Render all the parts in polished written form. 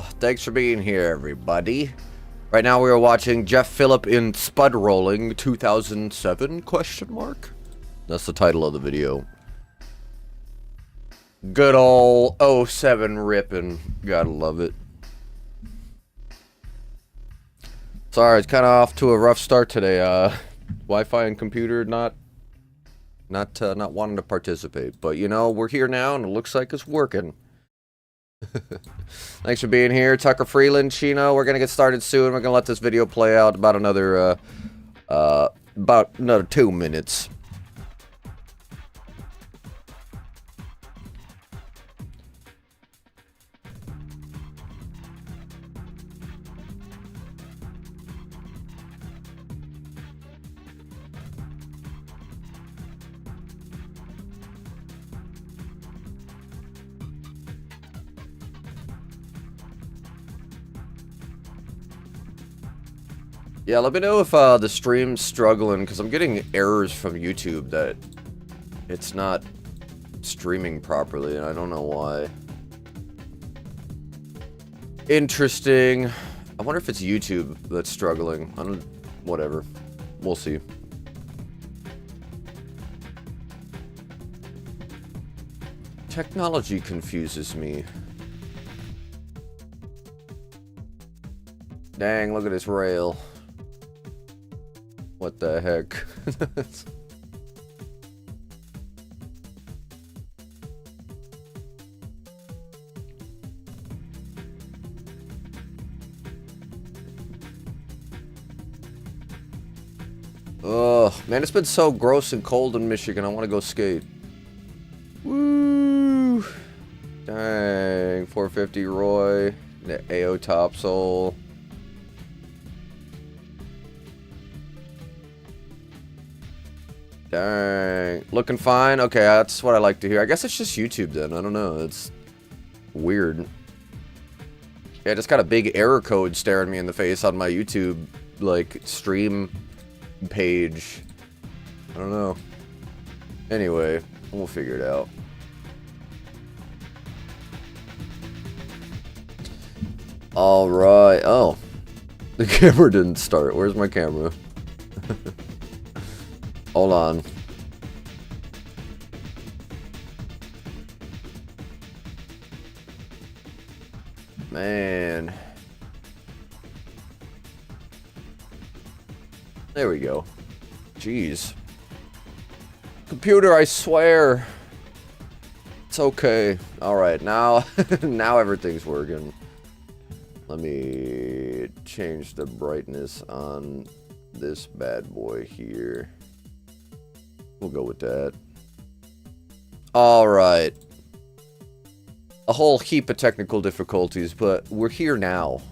Thanks for being here, everybody. Right now we are watching Jeff Phillip in Spud Rolling 2007, question mark? That's the title of the video. Good ol' 07 rippin'. Gotta love it. Sorry, it's kind of off to a rough start today. Wi-Fi and computer not wanting to participate. But, you know, we're here now, and it looks like it's working. Thanks for being here, Tucker Freeland, Chino. We're gonna get started soon. We're gonna let this video play out about another 2 minutes. Yeah, let me know if the stream's struggling, because I'm getting errors from YouTube that it's not streaming properly, and I don't know why. Interesting. I wonder if it's YouTube that's struggling. Whatever. We'll see. Technology confuses me. Dang, look at this rail. What the heck? Ugh, man, it's been so gross and cold in Michigan. I want to go skate. Woo! Dang, 450 Roy, the AO topsole. Dang. Looking fine? Okay, that's what I like to hear. I guess it's just YouTube then. I don't know. It's weird. Yeah, I just got a big error code staring me in the face on my YouTube, like, stream page. I don't know. Anyway, we'll figure it out. Alright. Oh. The camera didn't start. Where's my camera? Hold on. Man. There we go. Jeez. Computer, I swear. It's okay. Alright, now now everything's working. Let me change the brightness on this bad boy here. We'll go with that. Alright. A whole heap of technical difficulties, but we're here now.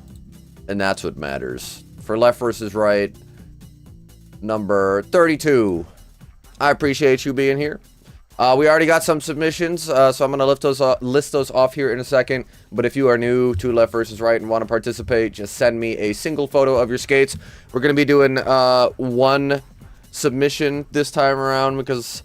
And that's what matters. For Left vs. Right, number 32. I appreciate you being here. We already got some submissions, so I'm going to list those off here in a second. But if you are new to Left vs. Right and want to participate, just send me a single photo of your skates. We're going to be doing one submission this time around because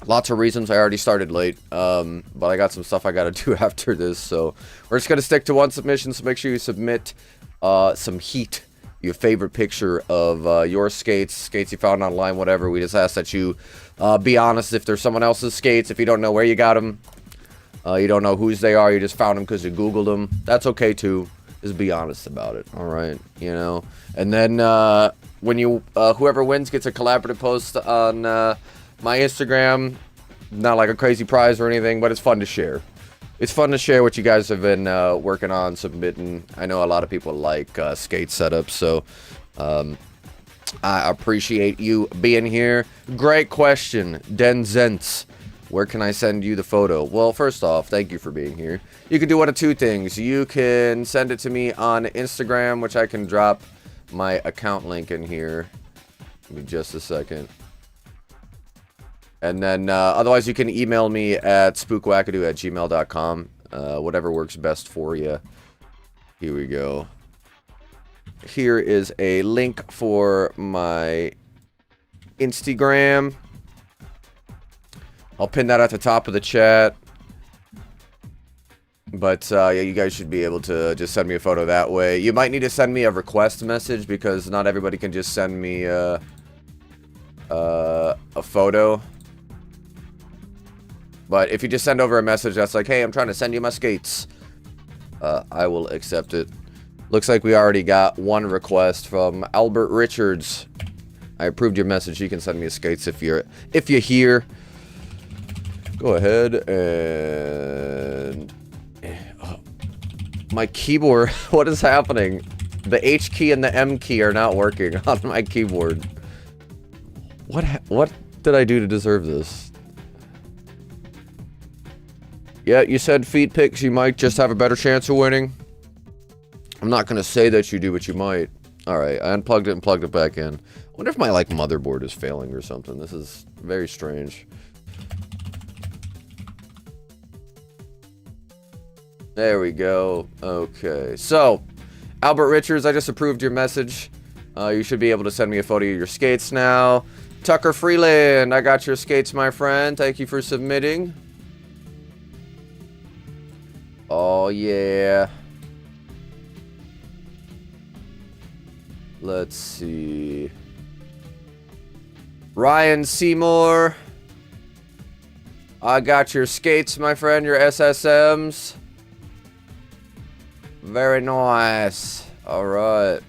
lots of reasons. I already started late, but I got some stuff I gotta do after this, so we're just gonna stick to one submission. So make sure you submit some heat, your favorite picture of your skates you found online, whatever. We just ask that you be honest if there's someone else's skates. If you don't know where you got them, you don't know whose they are, you just found them because you googled them, that's okay too. Just be honest about it. All right, you know. And then when you whoever wins gets a collaborative post on my Instagram. Not like a crazy prize or anything, but it's fun to share. It's fun to share what you guys have been working on, submitting. I know a lot of people like skate setups, so I appreciate you being here. Great question, Denzents. Where can I send you the photo? Well, first off, thank you for being here. You can do one of two things. You can send it to me on Instagram, which I can drop my account link in here. Give me just a second. And then, otherwise, you can email me at spookwackadoo@gmail.com. Whatever works best for you. Here we go. Here is a link for my Instagram. I'll pin that at the top of the chat. But yeah, you guys should be able to just send me a photo that way. You might need to send me a request message because not everybody can just send me a photo. But if you just send over a message that's like, hey, I'm trying to send you my skates, I will accept it. Looks like we already got one request from Albert Richards. I approved your message. You can send me skates if you're here. Go ahead and my keyboard. What is happening? The H key and the M key are not working on my keyboard. What did I do to deserve this? Yeah, you said feet picks. You might just have a better chance of winning. I'm not gonna say that you do, but you might. All right, I unplugged it and plugged it back in. I wonder if my like motherboard is failing or something. This is very strange. There we go. Okay, so Albert Richards, I just approved your message. You should be able to send me a photo of your skates now. Tucker Freeland, I got your skates, my friend. Thank you for submitting. Oh yeah. Let's see. Ryan Seymour, I got your skates, my friend, your SSMs. Very nice. All right.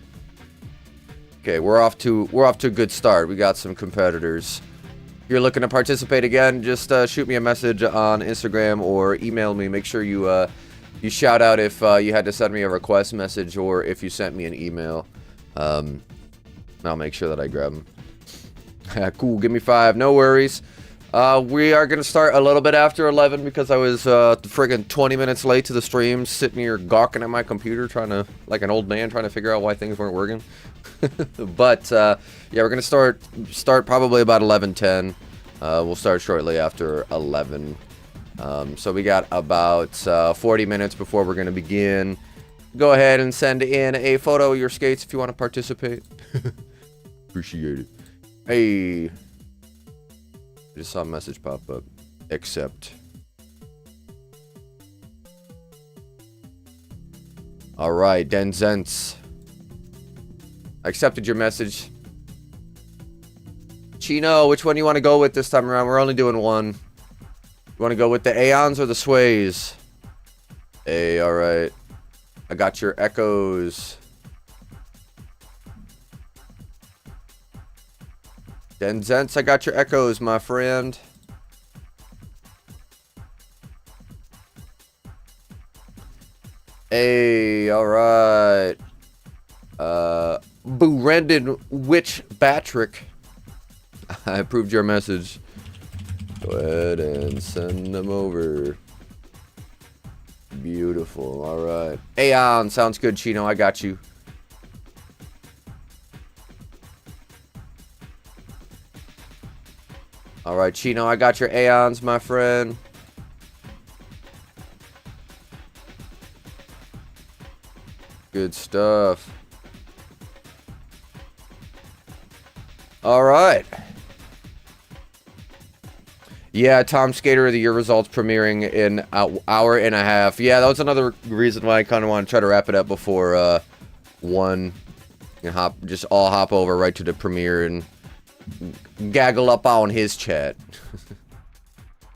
Okay, we're off to a good start. We got some competitors. If you're looking to participate again, just shoot me a message on Instagram or email me. Make sure you you shout out if you had to send me a request message or if you sent me an email. I'll make sure that I grab them. Cool, give me 5. No worries. We are going to start a little bit after 11 because I was friggin' 20 minutes late to the stream, sitting here gawking at my computer, trying to, like an old man, trying to figure out why things weren't working. But, yeah, we're going to start probably about 11:10. We'll start shortly after 11. So we got about 40 minutes before we're going to begin. Go ahead and send in a photo of your skates if you want to participate. Appreciate it. Hey. I just saw a message pop up. Accept. Alright, Denzents. I accepted your message. Chino, which one do you want to go with this time around? We're only doing one. You want to go with the Aeons or the Sways? Hey, alright. I got your Echoes. Denzents, I got your Echoes, my friend. Hey, alright. Boo-Rendon Witch Batrick. I approved your message. Go ahead and send them over. Beautiful, alright. Aeon, sounds good, Chino, I got you. Alright, Chino, I got your Aeons, my friend. Good stuff. Alright. Yeah, Tom Skater of the Year results premiering in an hour and a half. Yeah, that was another reason why I kind of want to try to wrap it up before 1. And just all hop over right to the premiere and gaggle up on his chat.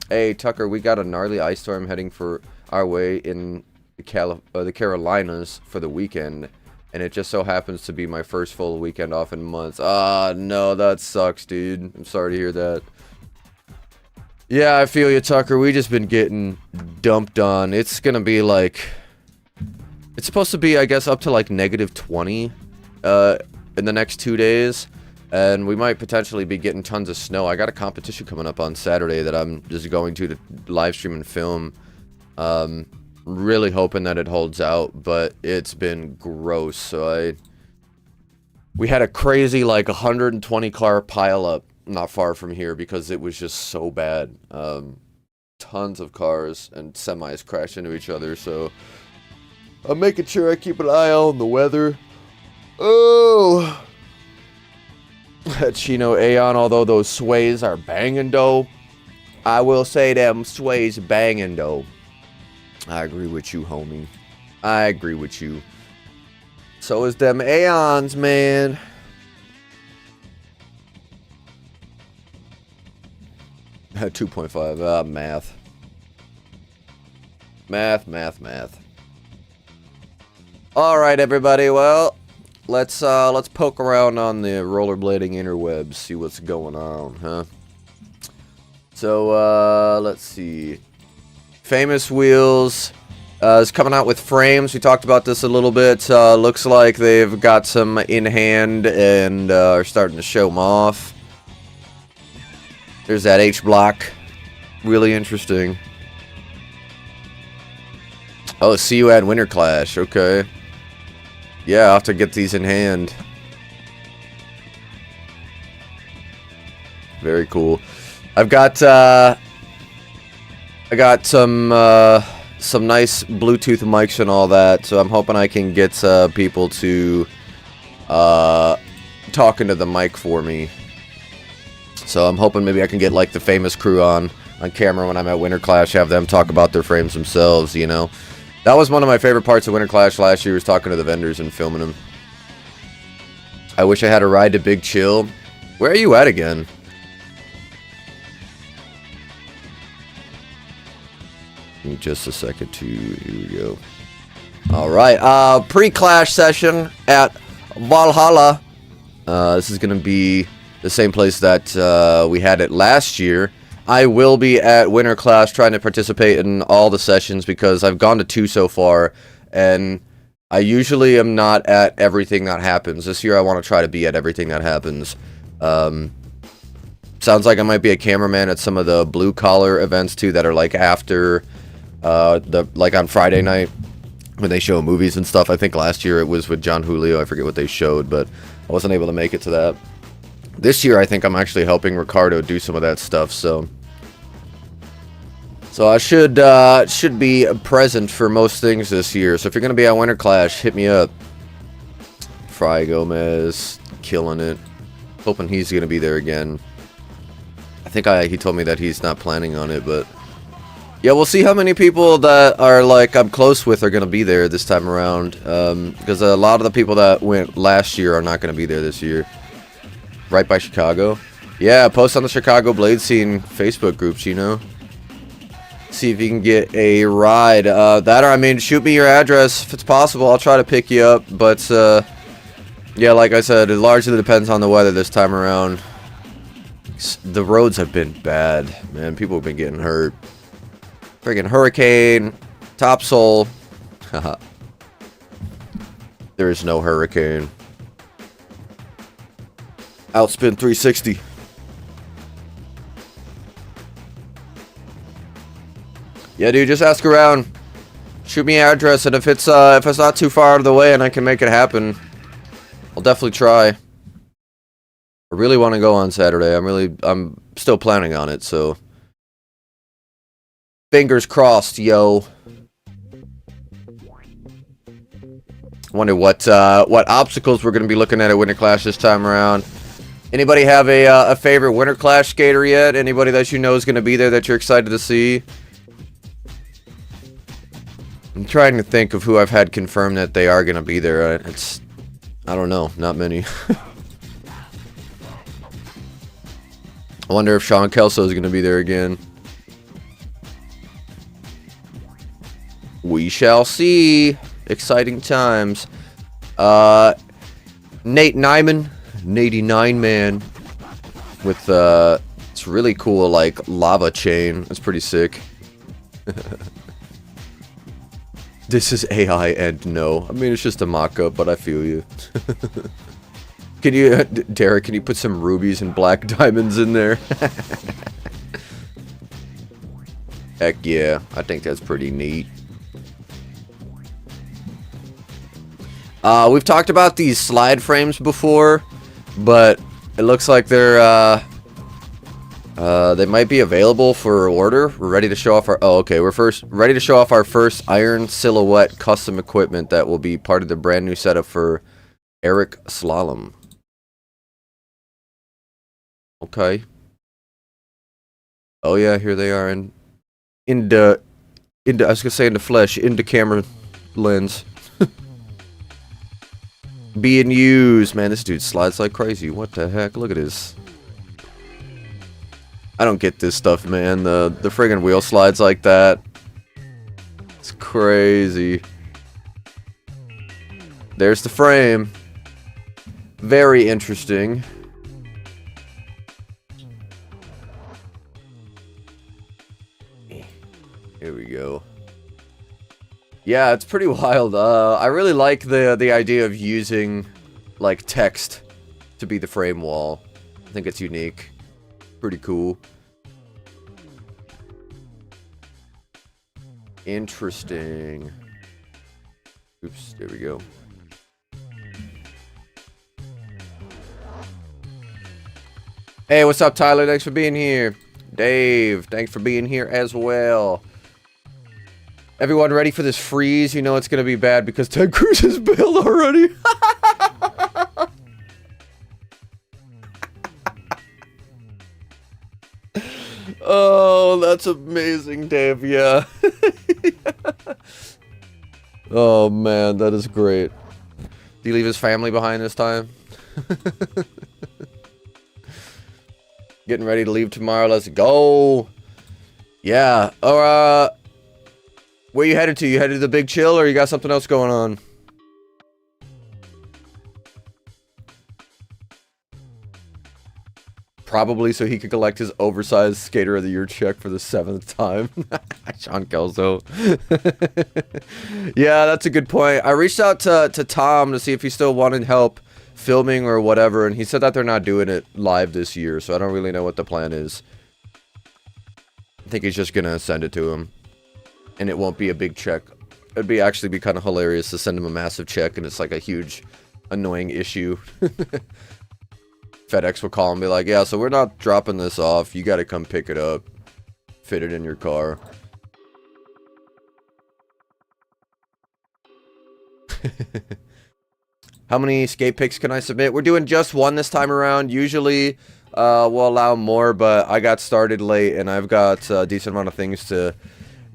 Hey, Tucker, we got a gnarly ice storm heading for our way in the Carolinas for the weekend. And it just so happens to be my first full weekend off in months. Ah, no, that sucks, dude. I'm sorry to hear that. Yeah, I feel you, Tucker. We just been getting dumped on. It's gonna be like... It's supposed to be, I guess, up to like -20 in the next 2 days. And we might potentially be getting tons of snow. I got a competition coming up on Saturday that I'm just going to live stream and film. Really hoping that it holds out, but it's been gross. So we had a crazy like 120 car pile up not far from here because it was just so bad. Tons of cars and semis crashed into each other. So I'm making sure I keep an eye on the weather. Oh, Chino Aeon, although those sways are banging though, I will say them sways banging though. I agree with you, homie. I agree with you. So is them Aeons, man. At 2.5. Math. Math. Alright, everybody. Well, let's poke around on the rollerblading interwebs, see what's going on, huh? So, let's see. Famous Wheels is coming out with frames. We talked about this a little bit. Looks like they've got some in hand and are starting to show them off. There's that H block. Really interesting. Oh, see you at Winter Clash. Okay. Yeah, I'll have to get these in hand. Very cool. I got some nice Bluetooth mics and all that, so I'm hoping I can get people to talk into the mic for me. So I'm hoping maybe I can get like the famous crew on camera when I'm at Winter Clash, have them talk about their frames themselves, you know. That was one of my favorite parts of Winter Clash last year, was talking to the vendors and filming them. I wish I had a ride to Big Chill. Where are you at again? Give me just a second to... Here we go. Alright, pre-Clash session at Valhalla. This is going to be the same place that we had it last year. I will be at Winter Clash trying to participate in all the sessions because I've gone to 2 so far, and I usually am not at everything that happens. This year I want to try to be at everything that happens. Sounds like I might be a cameraman at some of the blue collar events too that are like after like on Friday night when they show movies and stuff. I think last year it was with John Julio. I forget what they showed, but I wasn't able to make it to that. This year I think I'm actually helping Ricardo do some of that stuff, so I should be present for most things this year. So if you're gonna be at Winter Clash, hit me up. Fry Gomez, killing it. Hoping he's gonna be there again. I think he told me that he's not planning on it, but yeah, we'll see how many people that are like I'm close with are gonna be there this time around. Because a lot of the people that went last year are not gonna be there this year. Right by Chicago. Yeah, post on the Chicago Blade Scene Facebook groups, you know. See if you can get a ride. That or, I mean, shoot me your address if it's possible. I'll try to pick you up. But, yeah, like I said, it largely depends on the weather this time around. The roads have been bad, man. People have been getting hurt. Friggin' hurricane. Topsoil. Haha. There is no hurricane. Outspin 360. Yeah, dude, just ask around. Shoot me your address, and if it's not too far out of the way and I can make it happen, I'll definitely try. I really want to go on Saturday. I'm still planning on it, so fingers crossed, yo. Wonder what obstacles we're gonna be looking at Winter Clash this time around. Anybody have a favorite Winter Clash skater yet? Anybody that you know is gonna be there that you're excited to see? I'm trying to think of who I've had confirmed that they are gonna be there. I don't know, not many. I wonder if Sean Kelso is gonna be there again. We shall see. Exciting times. Nate Nyman, 89 man, with it's really cool like lava chain. That's pretty sick. This is AI and no. I mean, it's just a mock-up, but I feel you. Can you, Derek, can you put some rubies and black diamonds in there? Heck yeah, I think that's pretty neat. We've talked about these slide frames before, but it looks like they're, they might be available for order. We're ready to show off our... Oh, okay. We're ready to show off our first Iron Silhouette custom equipment that will be part of the brand new setup for Eric Slalom. Okay. Oh, yeah. Here they are in the Into, I was gonna say into flesh, into camera lens. Being used. Man, this dude slides like crazy. What the heck? Look at this. I don't get this stuff, man. The friggin' wheel slides like that. It's crazy. There's the frame. Very interesting. Here we go. Yeah, it's pretty wild. I really like the idea of using, like, text to be the frame wall. I think it's unique. Pretty cool. Interesting. Oops, there we go. Hey, what's up, Tyler? Thanks for being here. Dave, thanks for being here as well. Everyone ready for this freeze? You know it's gonna be bad because Ted Cruz has bailed already. Oh, that's amazing, Dave. Yeah. Oh, man, that is great. Did he leave his family behind this time? Getting ready to leave tomorrow. Let's go. Yeah. Or, where you headed to? You headed to the Big Chill, or you got something else going on? Probably so he could collect his oversized Skater of the Year check for the 7th time. Sean Kelso. Yeah, that's a good point. I reached out to Tom to see if he still wanted help filming or whatever, and he said that they're not doing it live this year, so I don't really know what the plan is. I think he's just gonna send it to him, and it won't be a big check. It'd actually be kind of hilarious to send him a massive check, and it's like a huge, annoying issue. FedEx will call and be like, yeah, so we're not dropping this off. You gotta come pick it up. Fit it in your car. How many skate pics can I submit? We're doing just one this time around. Usually, we'll allow more, but I got started late, and I've got a decent amount of things to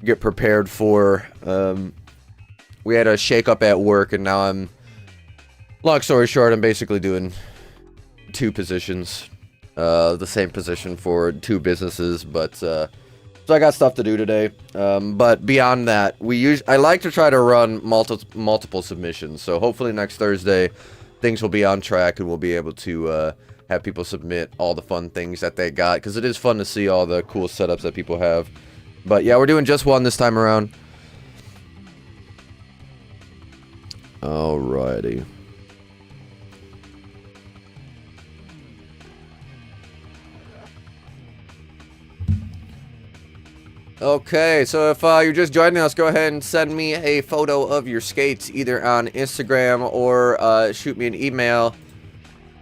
get prepared for. We had a shake-up at work, and now I'm... Long story short, I'm basically doing 2 positions. The same position for 2 businesses, but... so I got stuff to do today. But beyond that, I like to try to run multiple submissions. So hopefully next Thursday, things will be on track and we'll be able to have people submit all the fun things that they got. Because it is fun to see all the cool setups that people have. But yeah, we're doing just one this time around. Alrighty. Okay, so if you're just joining us, go ahead and send me a photo of your skates, either on Instagram or shoot me an email.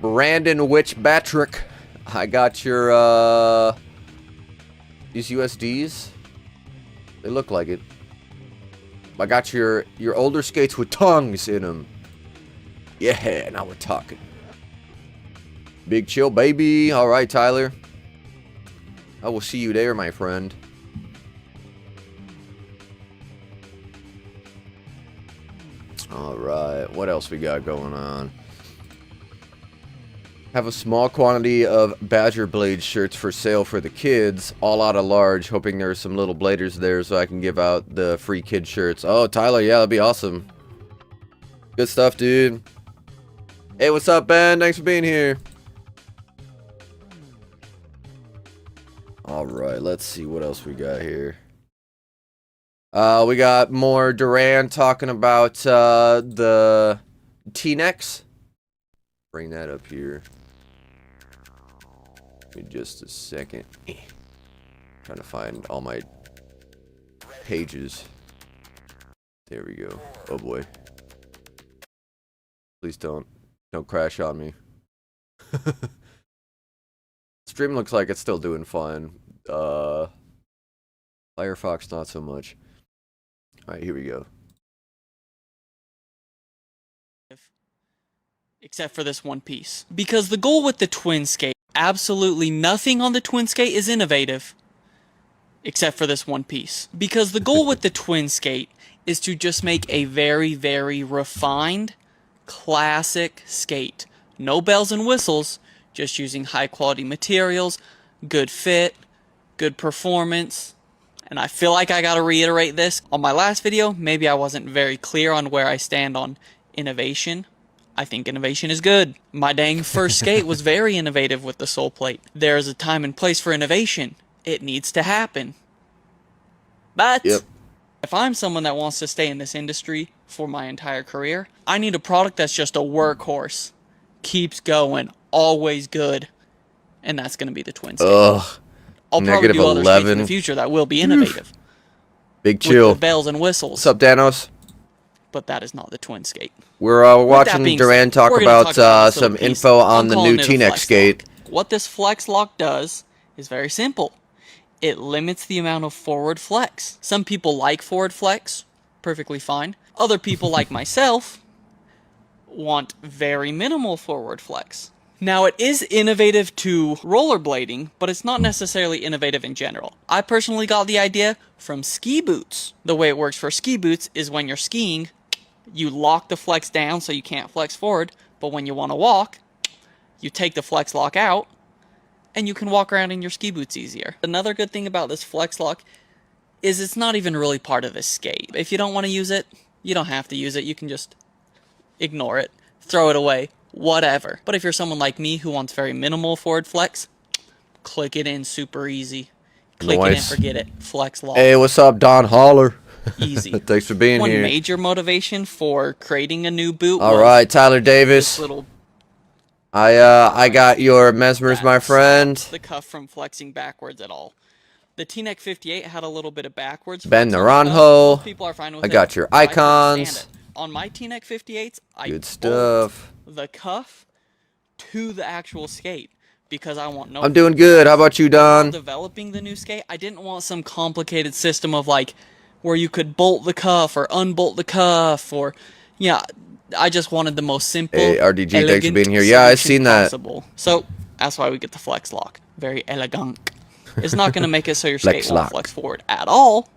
Brandon Witchbatrick. I got your, these USDs. They look like it. I got your older skates with tongues in them. Yeah, now we're talking. Big Chill, baby. All right, Tyler. I will see you there, my friend. Alright, what else we got going on? Have a small quantity of Badger Blade shirts for sale for the kids, all out of large, hoping there's some little bladers there so I can give out the free kid shirts. Oh, Tyler, yeah, that'd be awesome. Good stuff, dude. Hey, what's up, Ben? Thanks for being here. Alright, let's see what else we got here. We got more Duran talking about the T-necks. Bring that up here. Give me just a second. Trying to find all my pages. There we go. Oh boy. Please don't crash on me. Stream looks like it's still doing fine. Firefox not so much. Alright, here we go. Except for this one piece. Because the goal with the twin skate, absolutely nothing on the twin skate is innovative. except for this one piece. Because the goal with the twin skate is to just make a very, very refined, classic skate. No bells and whistles, just using high quality materials, good fit, good performance. And I feel like I gotta reiterate this. On my last video, maybe I wasn't very clear on where I stand on innovation. I think innovation is good. My dang first skate was very innovative with the sole plate. There is a time and place for innovation. It needs to happen. But if I'm someone that wants to stay in this industry for my entire career, I need a product that's just a workhorse. Keeps going, always good. And that's going to be the twin skate. Ugh. I'll probably do other skates in the future that will be innovative. Big chill. With the bells and whistles. What's up, Danos? But that is not the twin skate. We're watching Duran talk about some info on the new T-neck skate. What this flex lock does is very simple. It limits the amount of forward flex. Some people like forward flex, perfectly fine. Other people like myself want very minimal forward flex. Now, it is innovative to rollerblading, but it's not necessarily innovative in general. I personally got the idea from ski boots. The way it works for ski boots is when you're skiing, you lock the flex down so you can't flex forward, but when you want to walk, you take the flex lock out, and you can walk around in your ski boots easier. Another good thing about this flex lock is it's not even really part of this skate. If you don't want to use it, you don't have to use it. You can just ignore it, throw it away, whatever. But if you're someone like me who wants very minimal forward flex, click it in super easy. Click it in, forget it. Flex lock. Hey, what's up, Don Holler? Easy. Thanks for being here. One major motivation for creating a new boot. All right, Tyler Davis. I got your mesmers, my friend. The cuff from flexing backwards at all. The T-neck 58 had a little bit of backwards. Ben Naranjo. People are fine with I got your icons. On my T-neck 58s, I good stuff. The cuff to the actual skate because I want no. I'm doing good. How about you, Don? Developing the new skate, I didn't want some complicated system of like where you could bolt the cuff or unbolt the cuff or I just wanted the most simple. Hey, RDG, thanks for being here. Yeah, I've seen that. So that's why we get the flex lock. Very elegant. It's not going to make it so your skate won't flex forward at all.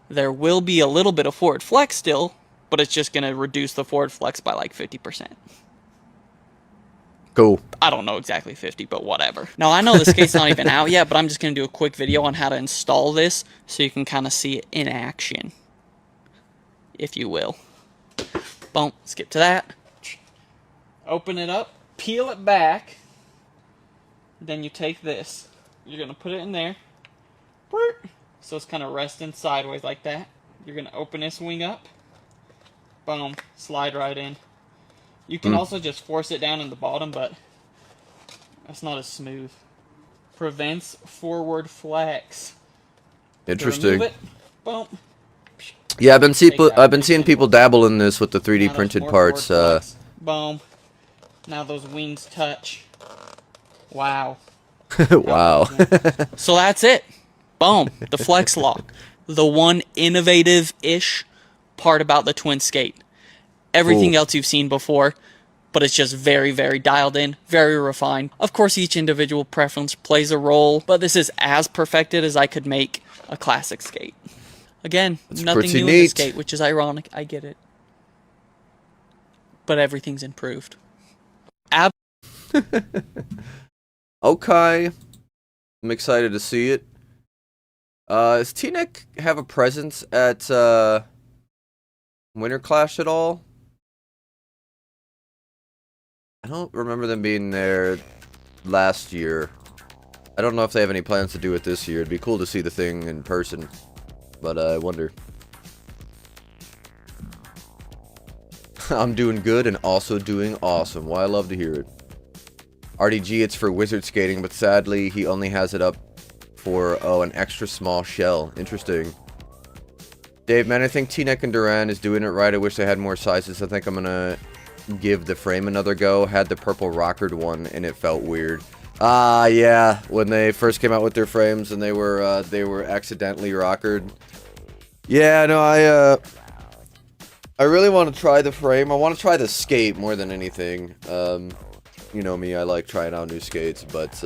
There will be a little bit of forward flex still, but it's just going to reduce the forward flex by like 50%. Cool. I don't know exactly 50, but whatever. Now, I know the skate's not even out yet, but I'm just going to do a quick video on how to install this so you can kind of see it in action, if you will. Boom. Skip to that. Open it up. Peel it back. Then you take this. You're going to put it in there. So it's kind of resting sideways like that. You're going to open this wing up. Boom. Slide right in. You can also just force it down in the bottom, but that's not as smooth. Prevents forward flex. Interesting. Remove it. Boom. Yeah, I've been seeing people dabble in this with the 3D printed parts. Boom. Now those wings touch. Wow. Wow. So that's it. Boom. The flex lock. The one innovative-ish part about the twin skate. Everything else you've seen before, but it's just very, very dialed in, very refined. Of course, each individual preference plays a role, but this is as perfected as I could make a classic skate. Again, nothing new in the skate, which is ironic. I get it. But everything's improved. Okay. I'm excited to see it. Does T-neck have a presence at Winter Clash at all? I don't remember them being there last year. I don't know if they have any plans to do it this year. It'd be cool to see the thing in person. But I wonder. I'm doing good and also doing awesome. Well, I love to hear it. RDG, it's for wizard skating, but sadly he only has it up for, an extra small shell. Interesting. Dave, man, I think T-neck and Duran is doing it right. I wish they had more sizes. I think I'm gonna give the frame another go. Had the purple rockered one and it felt weird. Yeah, when they first came out with their frames and they were accidentally rockered. Yeah, no, I really want to try the frame. I want to try the skate more than anything. You know me, I like trying out new skates, but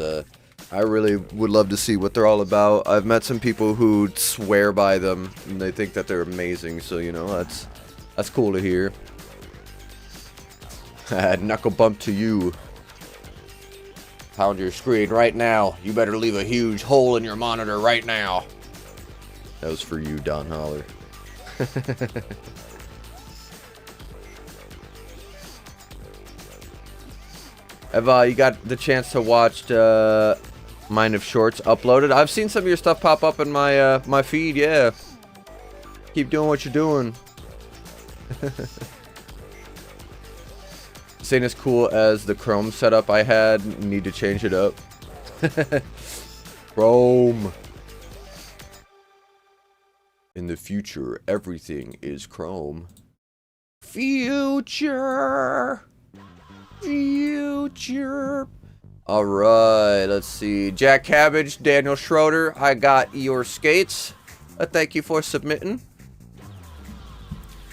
I really would love to see what they're all about. I've met some people who swear by them, and they think that they're amazing, so, you know, that's cool to hear. Knuckle bump to you. Pound your screen right now. You better leave a huge hole in your monitor right now. That was for you, Don Holler. Have you got the chance to watch Mind of Shorts uploaded? I've seen some of your stuff pop up in my my feed. Yeah, keep doing what you're doing. This ain't as cool as the Chrome setup I had. Need to change it up. Chrome. In the future, everything is Chrome. Future. Alright, let's see. Jack Cabbage, Daniel Schroeder, I got your skates. Thank you for submitting.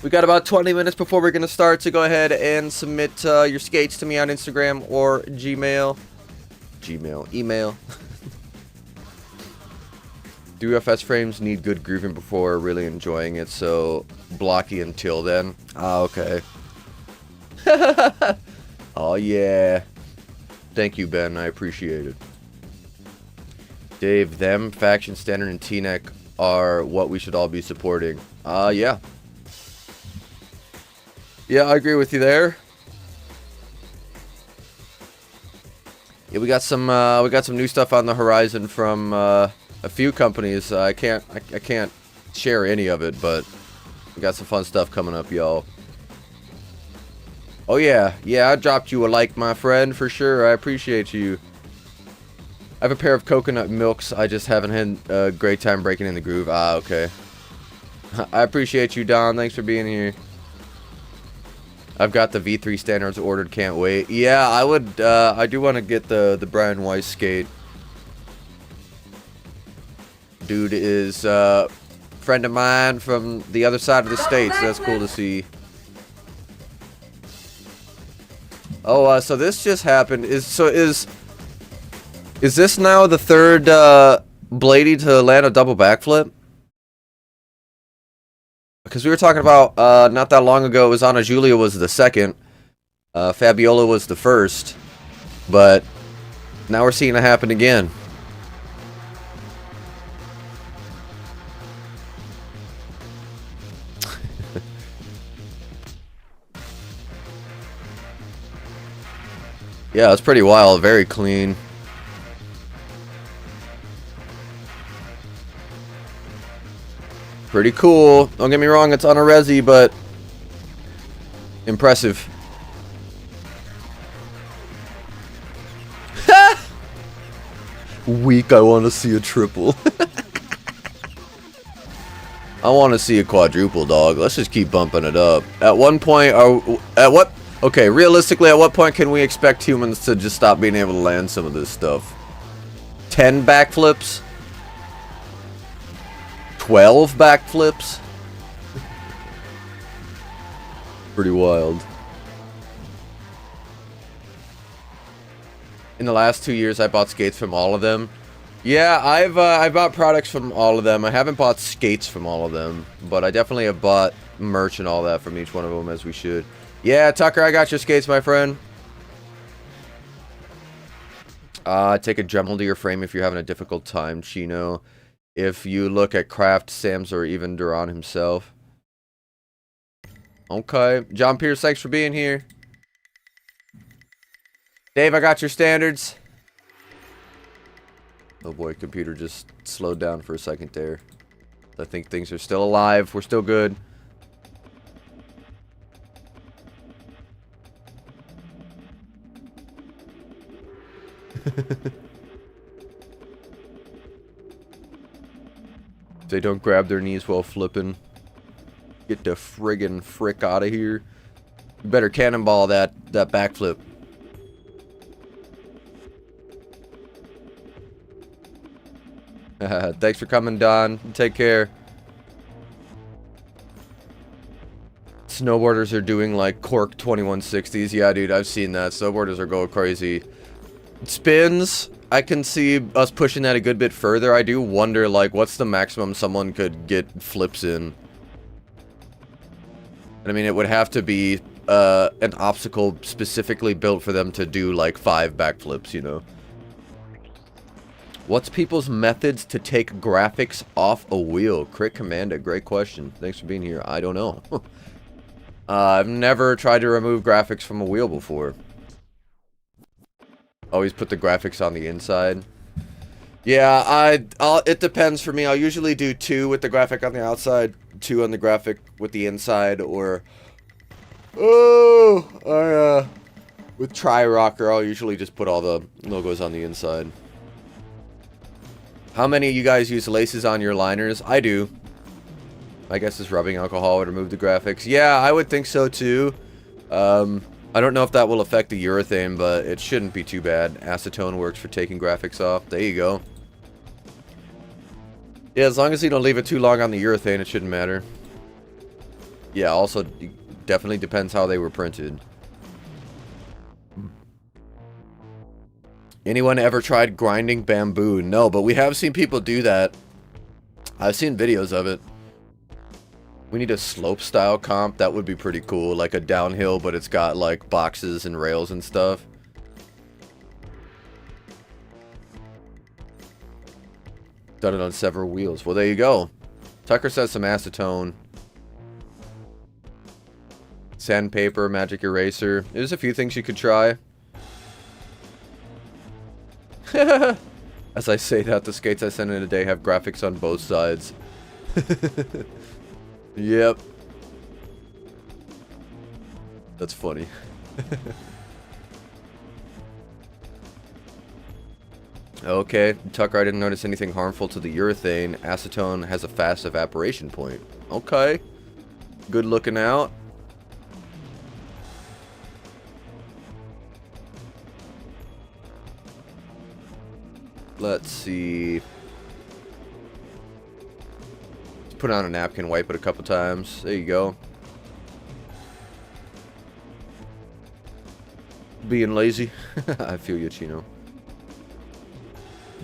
We got about 20 minutes before we're going to start, so go ahead and submit your skates to me on Instagram or Gmail. Email. Do FS frames need good grooving before really enjoying it, so blocky until then? Ah, okay. Oh, yeah. Thank you, Ben. I appreciate it. Dave, them, Faction Standard, and T-Neck are what we should all be supporting. Yeah. Yeah, I agree with you there. Yeah, we got some new stuff on the horizon from a few companies. I can't share any of it, but we got some fun stuff coming up, y'all. Oh yeah, I dropped you a like, my friend, for sure. I appreciate you. I have a pair of coconut milks. I just haven't had a great time breaking in the groove. Ah, okay. I appreciate you, Don. Thanks for being here. I've got the V3 standards ordered. Can't wait. Yeah, I would. I do want to get the Brian Weiss skate. Dude is a friend of mine from the other side of the state, so that's cool to see. Oh, so this just happened. Is this now the third Blady to land a double backflip? Because we were talking about not that long ago, it was Ana Julia was the second, Fabiola was the first, but now we're seeing it happen again. Yeah, it's pretty wild. Very clean. Pretty cool. Don't get me wrong, it's on a resi, but impressive. Weak, I want to see a triple. I want to see a quadruple, dog. Let's just keep bumping it up. At one point, okay, realistically, at what point can we expect humans to just stop being able to land some of this stuff? 10 backflips? 12 backflips? Pretty wild. In the last 2 years, I bought skates from all of them. Yeah, I've bought products from all of them. I haven't bought skates from all of them, but I definitely have bought merch and all that from each one of them, as we should. Yeah, Tucker, I got your skates, my friend. Take a Dremel to your frame if you're having a difficult time, Chino. If you look at Kraft, Sam's, or even Duran himself. Okay. John Pierce, thanks for being here. Dave, I got your standards. Oh boy, computer just slowed down for a second there. I think things are still alive. We're still good. They don't grab their knees while flipping. Get the friggin' frick out of here. You better cannonball that backflip. Thanks for coming, Don. Take care. Snowboarders are doing like cork 2160s. Yeah, dude, I've seen that. Snowboarders are going crazy. Spins, I can see us pushing that a good bit further. I do wonder, like, what's the maximum someone could get flips in? I mean, it would have to be an obstacle specifically built for them to do, like, 5 backflips, you know? What's people's methods to take graphics off a wheel? Crit Commander, great question. Thanks for being here. I don't know. I've never tried to remove graphics from a wheel before. Always put the graphics on the inside. Yeah, it depends for me. I'll usually do 2 with the graphic on the outside, 2 on the graphic with the inside, or... with Tri-Rocker, I'll usually just put all the logos on the inside. How many of you guys use laces on your liners? I do. I guess this rubbing alcohol would remove the graphics. Yeah, I would think so too. I don't know if that will affect the urethane, but it shouldn't be too bad. Acetone works for taking graphics off. There you go. Yeah, as long as you don't leave it too long on the urethane, it shouldn't matter. Yeah, also, it definitely depends how they were printed. Anyone ever tried grinding bamboo? No, but we have seen people do that. I've seen videos of it. We need a slope style comp. That would be pretty cool. Like a downhill, but it's got like boxes and rails and stuff. Done it on several wheels. Well, there you go. Tucker says some acetone. Sandpaper, magic eraser. There's a few things you could try. As I say that, the skates I sent in today have graphics on both sides. Yep. That's funny. Okay, Tucker, I didn't notice anything harmful to the urethane. Acetone has a fast evaporation point. Okay. Good looking out. Let's see. Put on a napkin, wipe it a couple times. There you go. Being lazy. I feel you, Chino.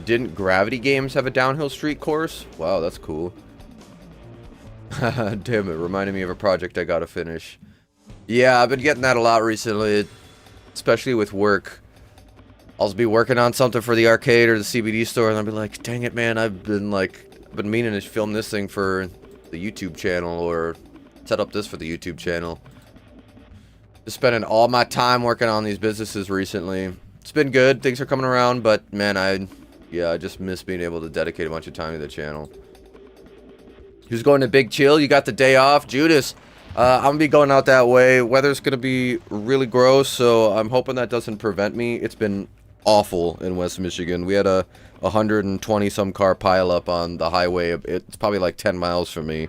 Didn't Gravity Games have a downhill street course? Wow, that's cool. Damn it, reminded me of a project I gotta finish. Yeah, I've been getting that a lot recently, especially with work. I'll be working on something for the arcade or the CBD store, and I'll be like, dang it, man, I've been meaning to film this thing for the YouTube channel, or set up this for the YouTube channel. Just spending all my time working on these businesses recently. It's been good, things are coming around, but man, I just miss being able to dedicate a bunch of time to the channel. Who's going to Big Chill? You got the day off? Judas, I'm gonna be going out that way. Weather's gonna be really gross, so I'm hoping that doesn't prevent me. It's been awful in West Michigan. We had a 120 some car pile up on the highway. It's probably like 10 miles from me.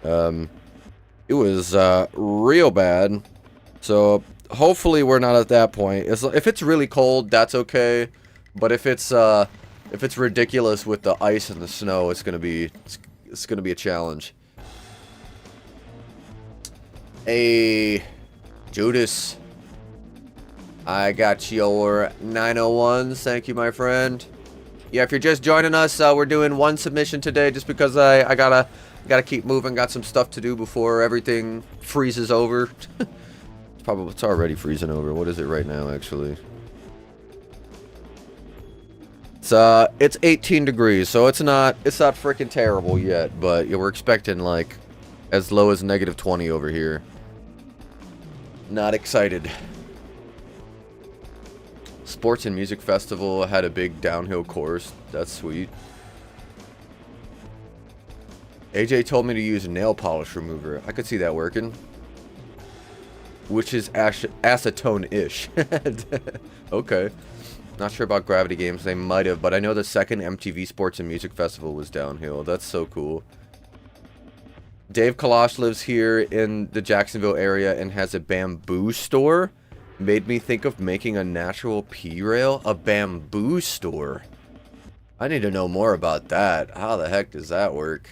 It was real bad. So hopefully we're not at that point. If it's really cold, that's okay. But if it's ridiculous with the ice and the snow, it's gonna be a challenge. Hey, Judas. I got your 901s. Thank you, my friend. Yeah, if you're just joining us, we're doing one submission today just because I gotta keep moving. Got some stuff to do before everything freezes over. It's already freezing over. What is it right now, actually? It's 18 degrees, so it's not freaking terrible yet, but yeah, we're expecting like as low as -20 over here. Not excited. Sports and Music Festival had a big downhill course. That's sweet. AJ told me to use nail polish remover. I could see that working. Which is acetone-ish. Okay. Not sure about Gravity Games. They might have, but I know the second MTV Sports and Music Festival was downhill. That's so cool. Dave Kalash lives here in the Jacksonville area and has a bamboo store. Made me think of making a natural P-rail. A bamboo store. I need to know more about that. How the heck does that work?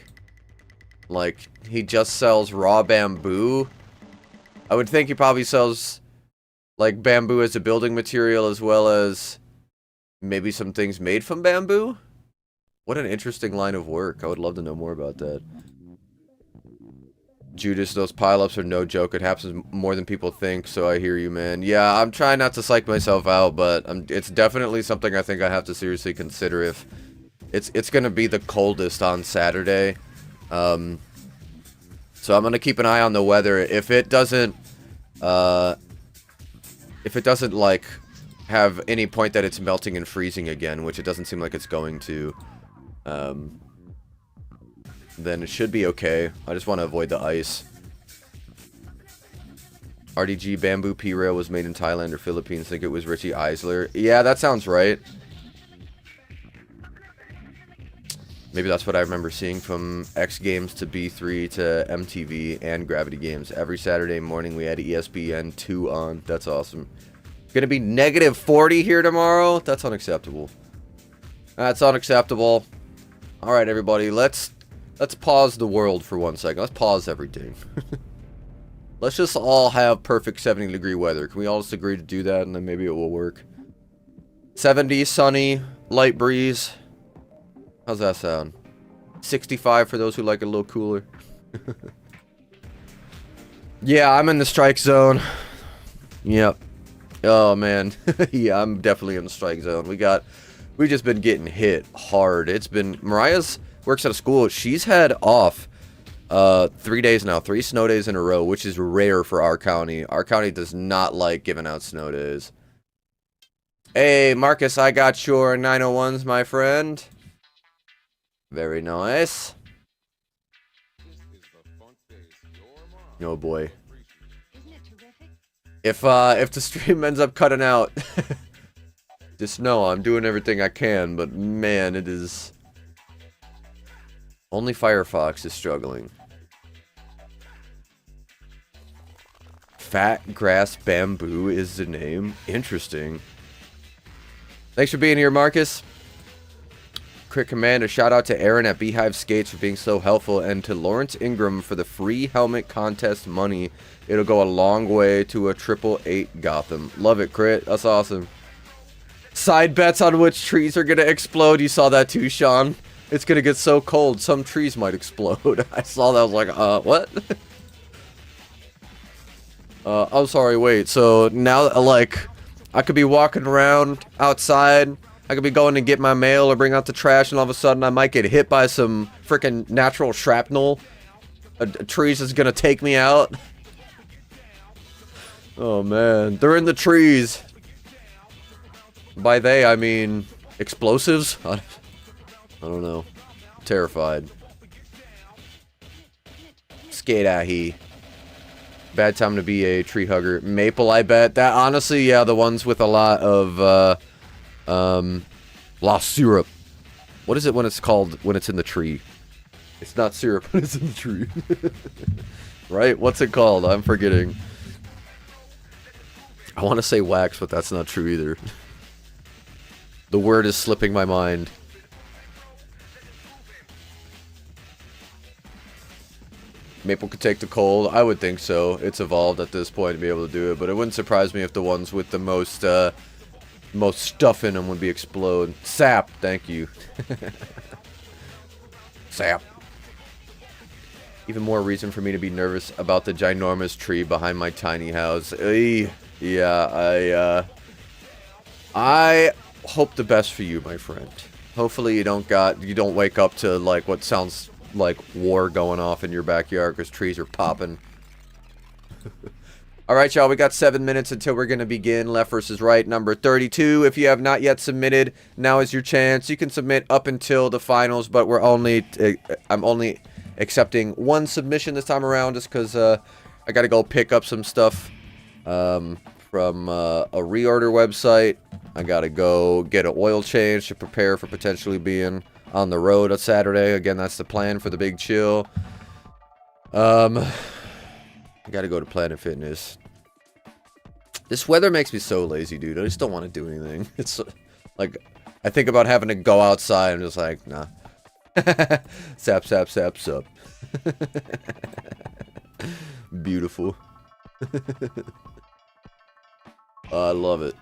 Like, he just sells raw bamboo? I would think he probably sells, like, bamboo as a building material as well as maybe some things made from bamboo? What an interesting line of work. I would love to know more about that. Judas, those pileups are no joke. It happens more than people think, so I hear you, man. Yeah, I'm trying not to psych myself out, but it's definitely something I think I have to seriously consider if it's going to be the coldest on Saturday. So I'm going to keep an eye on the weather. If it doesn't like have any point that it's melting and freezing again, which it doesn't seem like it's going to, then it should be okay. I just want to avoid the ice. RDG Bamboo P-Rail was made in Thailand or Philippines. Think it was Richie Eisler. Yeah, that sounds right. Maybe that's what I remember seeing from X Games to B3 to MTV and Gravity Games. Every Saturday morning we had ESPN 2 on. That's awesome. Gonna be negative 40 here tomorrow? That's unacceptable. That's unacceptable. Alright, everybody, let's pause the world for 1 second. Let's pause everything. Let's just all have perfect 70-degree weather. Can we all just agree to do that, and then maybe it will work? 70, sunny, light breeze. How's that sound? 65 for those who like it a little cooler. Yeah, I'm in the strike zone. Yep. Oh, man. Yeah, I'm definitely in the strike zone. We've just been getting hit hard. It's been... Mariah's works at a school. She's had off 3 days now. 3 snow days in a row, which is rare for our county. Our county does not like giving out snow days. Hey, Marcus, I got your 901s, my friend. Very nice. Oh, boy. If the stream ends up cutting out, just know I'm doing everything I can, but man, it is... Only Firefox is struggling. Fat Grass Bamboo is the name. Interesting. Thanks for being here, Marcus. Crit Command, a shout out to Aaron at Beehive Skates for being so helpful, and to Lawrence Ingram for the free helmet contest money. It'll go a long way to a 888 Gotham. Love it, Crit. That's awesome. Side bets on which trees are gonna explode. You saw that too, Sean. It's gonna get so cold, some trees might explode. I saw that, I was like, what? I'm sorry, wait, so now, like, I could be walking around outside, I could be going to get my mail or bring out the trash, and all of a sudden I might get hit by some freaking natural shrapnel. A tree's just gonna take me out. Oh man, they're in the trees. By they, I mean explosives? I don't know. I'm terrified. Skate-ahi. Bad time to be a tree hugger. Maple, I bet. That, honestly, yeah, the ones with a lot of, lost syrup. What is it when it's called, when it's in the tree? It's not syrup when it's in the tree. Right? What's it called? I'm forgetting. I want to say wax, but that's not true either. The word is slipping my mind. Maple could take the cold. I would think so. It's evolved at this point to be able to do it, but it wouldn't surprise me if the ones with the most stuff in them would be explode. Sap, thank you. Sap. Even more reason for me to be nervous about the ginormous tree behind my tiny house. Yeah, I hope the best for you, my friend. Hopefully you don't wake up to like what sounds like war going off in your backyard because trees are popping. Alright, y'all, we got 7 minutes until we're going to begin Left versus Right, number 32. If you have not yet submitted, now is your chance. You can submit up until the finals, but I'm only accepting 1 submission this time around just because I got to go pick up some stuff from a reorder website. I got to go get an oil change to prepare for potentially being on the road on Saturday. Again, that's the plan for the big chill. I gotta go to Planet Fitness. This weather makes me so lazy, dude. I just don't want to do anything. It's like, I think about having to go outside and just like, nah. Sap, sap, sap, sup. Beautiful. I love it.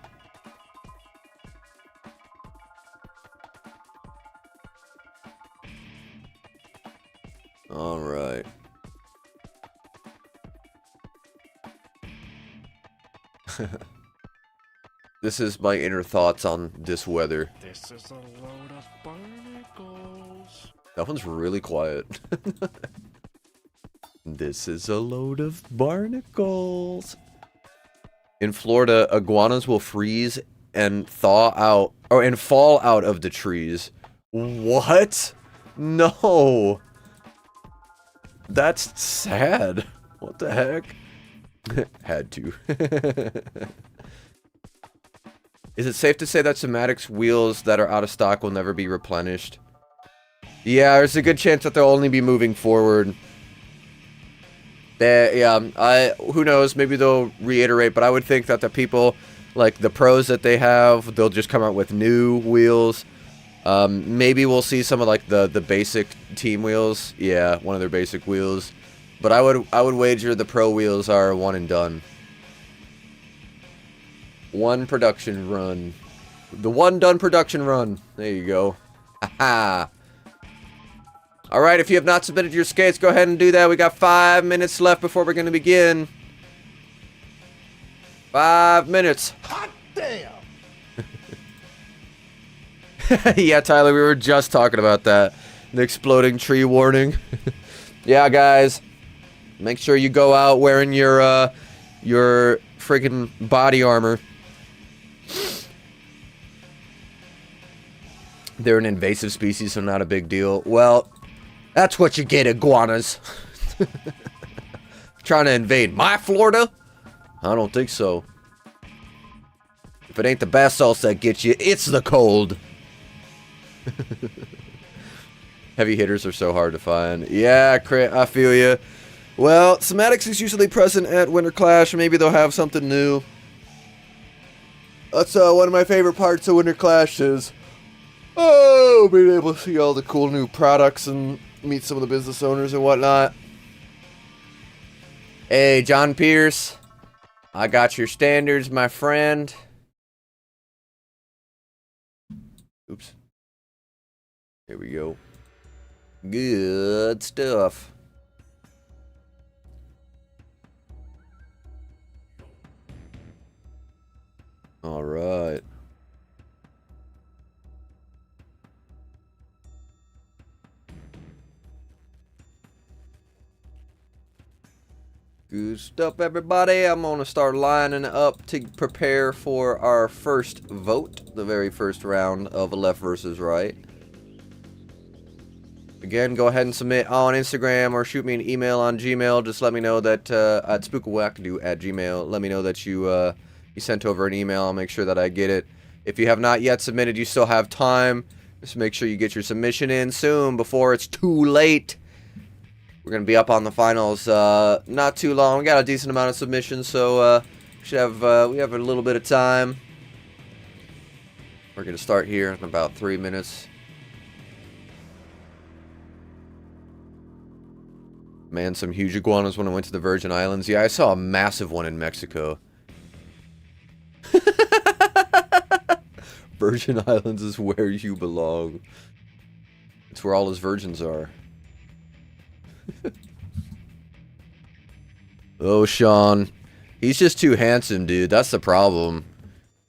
This is my inner thoughts on this weather. This is a load of barnacles. That one's really quiet. This is a load of barnacles. In Florida, iguanas will freeze and thaw out, and fall out of the trees. What? No. That's sad. What the heck? Had to. Is it safe to say that Somatic's wheels that are out of stock will never be replenished? Yeah, there's a good chance that they'll only be moving forward. Yeah, who knows, maybe they'll reiterate, but I would think that the people, like the pros that they have, they'll just come out with new wheels. Maybe we'll see some of like the basic team wheels. Yeah, one of their basic wheels. But I would wager the pro wheels are one and done. One production run. The one done production run. There you go. Haha. Alright, if you have not submitted your skates, go ahead and do that. We got 5 minutes left before we're going to begin. 5 minutes. Hot damn! Yeah, Tyler, we were just talking about that. The exploding tree warning. Yeah, guys. Make sure you go out wearing your freaking body armor. They're an invasive species, so not a big deal. Well, that's what you get, iguanas. Trying to invade my Florida? I don't think so. If it ain't the bath salts that get you, it's the cold. Heavy hitters are so hard to find. Yeah, I feel you. Well, Somatics is usually present at Winter Clash. Maybe they'll have something new. That's one of my favorite parts of Winter Clash is, oh, being able to see all the cool new products and meet some of the business owners and whatnot. Hey, John Pierce. I got your standards, my friend. Oops. Here we go. Good stuff. All right. Good stuff, everybody. I'm going to start lining up to prepare for our first vote, the very first round of Left versus Right. Again, go ahead and submit on Instagram or shoot me an email on Gmail. Just let me know that at Spook Wackadoo at Gmail. Let me know that you sent over an email. I'll make sure that I get it. If you have not yet submitted, you still have time. Just make sure you get your submission in soon before it's too late. We're going to be up on the finals not too long. We got a decent amount of submissions, so we have a little bit of time. We're going to start here in about 3 minutes. Man, some huge iguanas when I went to the Virgin Islands. Yeah, I saw a massive one in Mexico. Virgin Islands is where you belong. It's where all his virgins are. Oh, Sean. He's just too handsome, dude. That's the problem.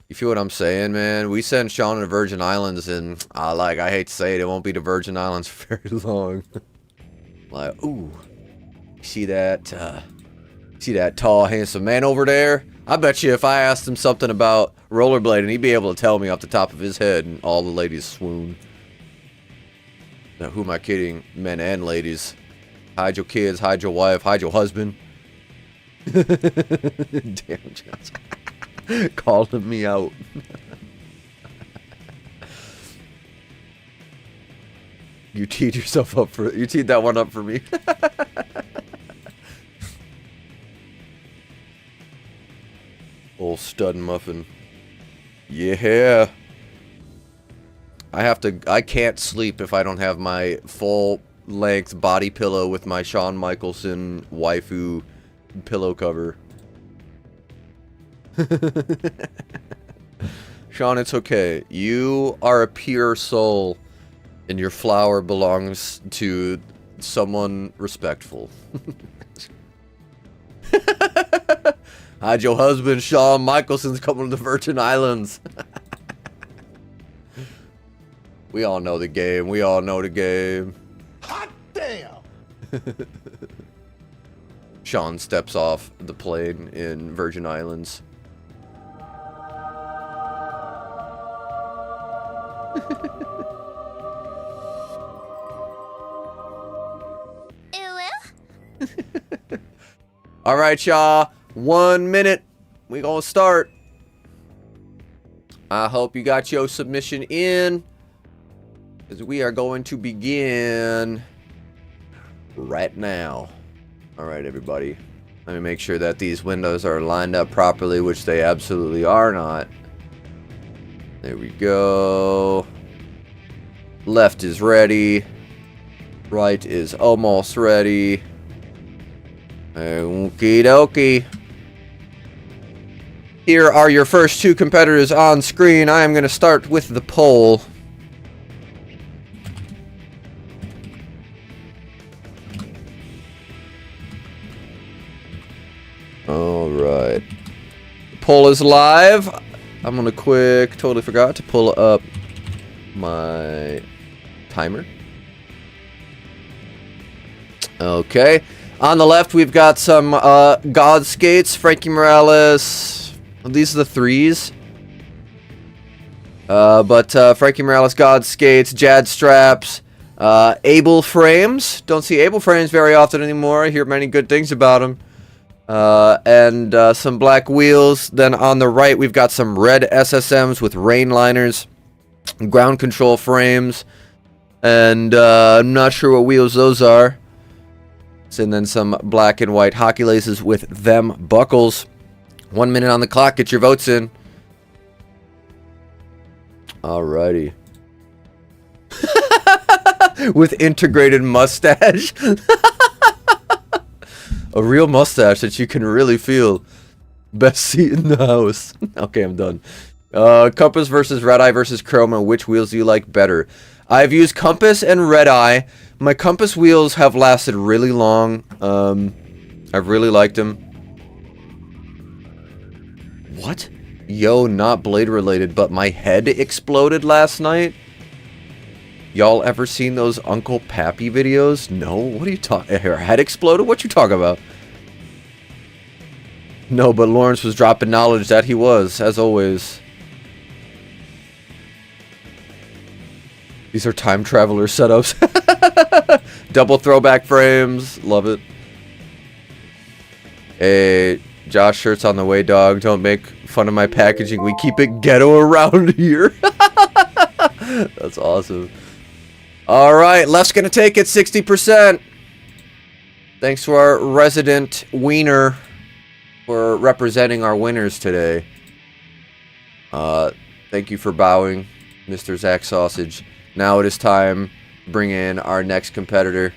You feel what I'm saying, man? We send Sean to the Virgin Islands, and I hate to say it, it won't be the Virgin Islands for very long. Like, ooh. See that tall, handsome man over there? I bet you if I asked him something about rollerblading, he'd be able to tell me off the top of his head, and all the ladies swoon. Now, who am I kidding? Men and ladies. Hide your kids, hide your wife, hide your husband. Damn, Josh. Calling me out. You teed yourself up for... You teed that one up for me. Old stud muffin. Yeah. I can't sleep if I don't have my full-length body pillow with my Shawn Michaelson waifu pillow cover. Sean, it's okay. You are a pure soul, and your flower belongs to someone respectful. Hide your husband, Shawn Michelson's coming to the Virgin Islands. We all know the game. We all know the game. Hot damn! Shawn steps off the plane in Virgin Islands. All right, y'all. 1 minute. We gonna start. I hope you got your submission in, because we are going to begin right now. All right, everybody. Let me make sure that these windows are lined up properly, which they absolutely are not. There we go. Left is ready. Right is almost ready. Okie dokie. Here are your first two competitors on screen. I am going to start with the poll. Alright. The poll is live. I'm going to totally forgot to pull up my timer. Okay. On the left, we've got some God Skates, Frankie Morales. Well, these are the threes. But Frankie Morales, God Skates, Jad Straps, Able Frames. Don't see Able Frames very often anymore. I hear many good things about them. And some black wheels. Then on the right, we've got some red SSMs with rain liners, ground control frames, and I'm not sure what wheels those are. And then some black and white hockey laces with them buckles. 1 minute on the clock. Get your votes in. Alrighty. With integrated mustache. A real mustache that you can really feel. Best seat in the house. Okay, I'm done. Compass versus Red Eye versus Chroma. Which wheels do you like better? I've used Compass and Red Eye. My Compass wheels have lasted really long. I've really liked them. What? Yo, not Blade related, but my head exploded last night. Y'all ever seen those Uncle Pappy videos? No? What are you talking? Her head exploded? What you talking about? No, but Lawrence was dropping knowledge that he was, as always. These are time traveler setups. Double throwback frames. Love it. Hey, Josh, shirt's on the way, dog. Don't make fun of my packaging. We keep it ghetto around here. That's awesome. All right, left's going to take it 60%. Thanks to our resident wiener for representing our winners today. Thank you for bowing, Mr. Zach Sausage. Now it is time to bring in our next competitor.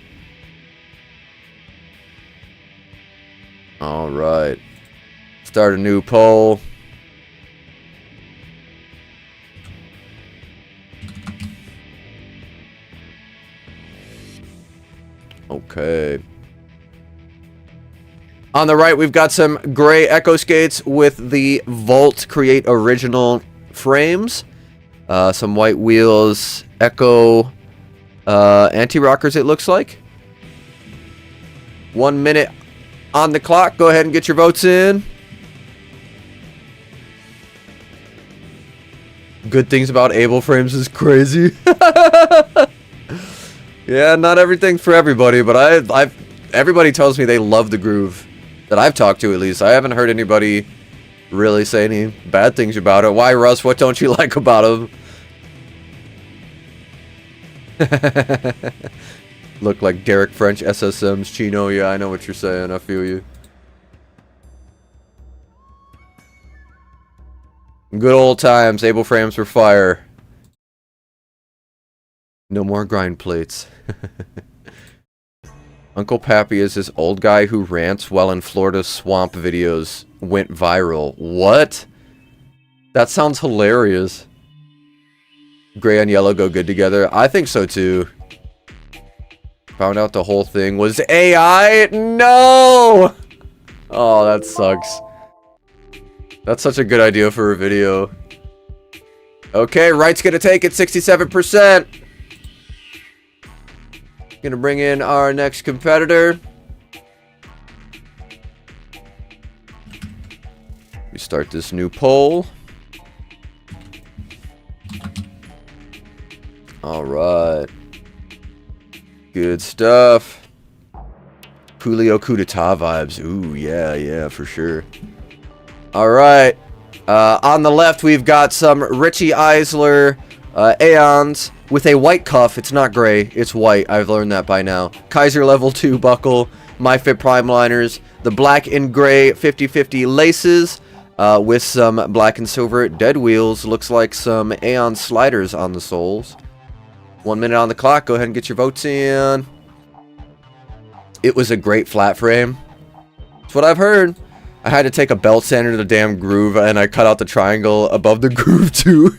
All right. Start a new poll. Okay. On the right, we've got some gray Echo Skates with the Volt Create Original frames. Some white wheels, Echo anti-rockers, it looks like. 1 minute on the clock. Go ahead and get your votes in. Good things about Able frames is crazy. Yeah, not everything's for everybody, but everybody tells me they love the groove. That I've talked to, at least. I haven't heard anybody really say any bad things about it. Why, Russ? What don't you like about them? Look like Derek French SSMs, Chino. Yeah, I know what you're saying. I feel you. Good old times. Able frames for fire. No more grind plates. Uncle Pappy is this old guy who rants while in Florida swamp videos went viral. What? That sounds hilarious. Gray and yellow go good together. I think so too. Found out the whole thing was AI? No! Oh, that sucks. That's such a good idea for a video. Okay, right's gonna take it, 67%. Gonna bring in our next competitor. We start this new poll. Alright. Good stuff. Julio coup d'etat vibes. Ooh, yeah, for sure. Alright. On the left, we've got some Richie Eisler Aeons with a white cuff. It's not gray, it's white. I've learned that by now. Kaiser level 2 buckle. MyFit Prime liners. The black and gray 50/50 laces with some black and silver dead wheels. Looks like some Aeon sliders on the soles. 1 minute on the clock. Go ahead and get your votes in. It was a great flat frame. That's what I've heard. I had to take a belt sander to the damn groove, and I cut out the triangle above the groove, too.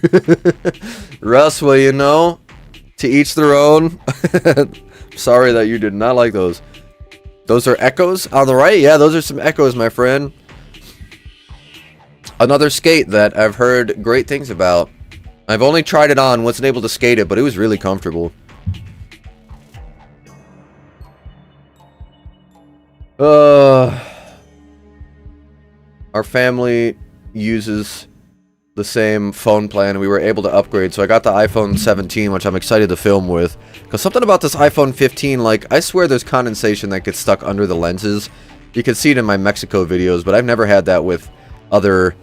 Russ, well, you know, to each their own. Sorry that you did not like those. Those are echoes on the right? Yeah, those are some echoes, my friend. Another skate that I've heard great things about. I've only tried it on, wasn't able to skate it, but it was really comfortable. Our family uses the same phone plan, and we were able to upgrade, so I got the iPhone 17, which I'm excited to film with. Because something about this iPhone 15, like, I swear there's condensation that gets stuck under the lenses. You can see it in my Mexico videos, but I've never had that with other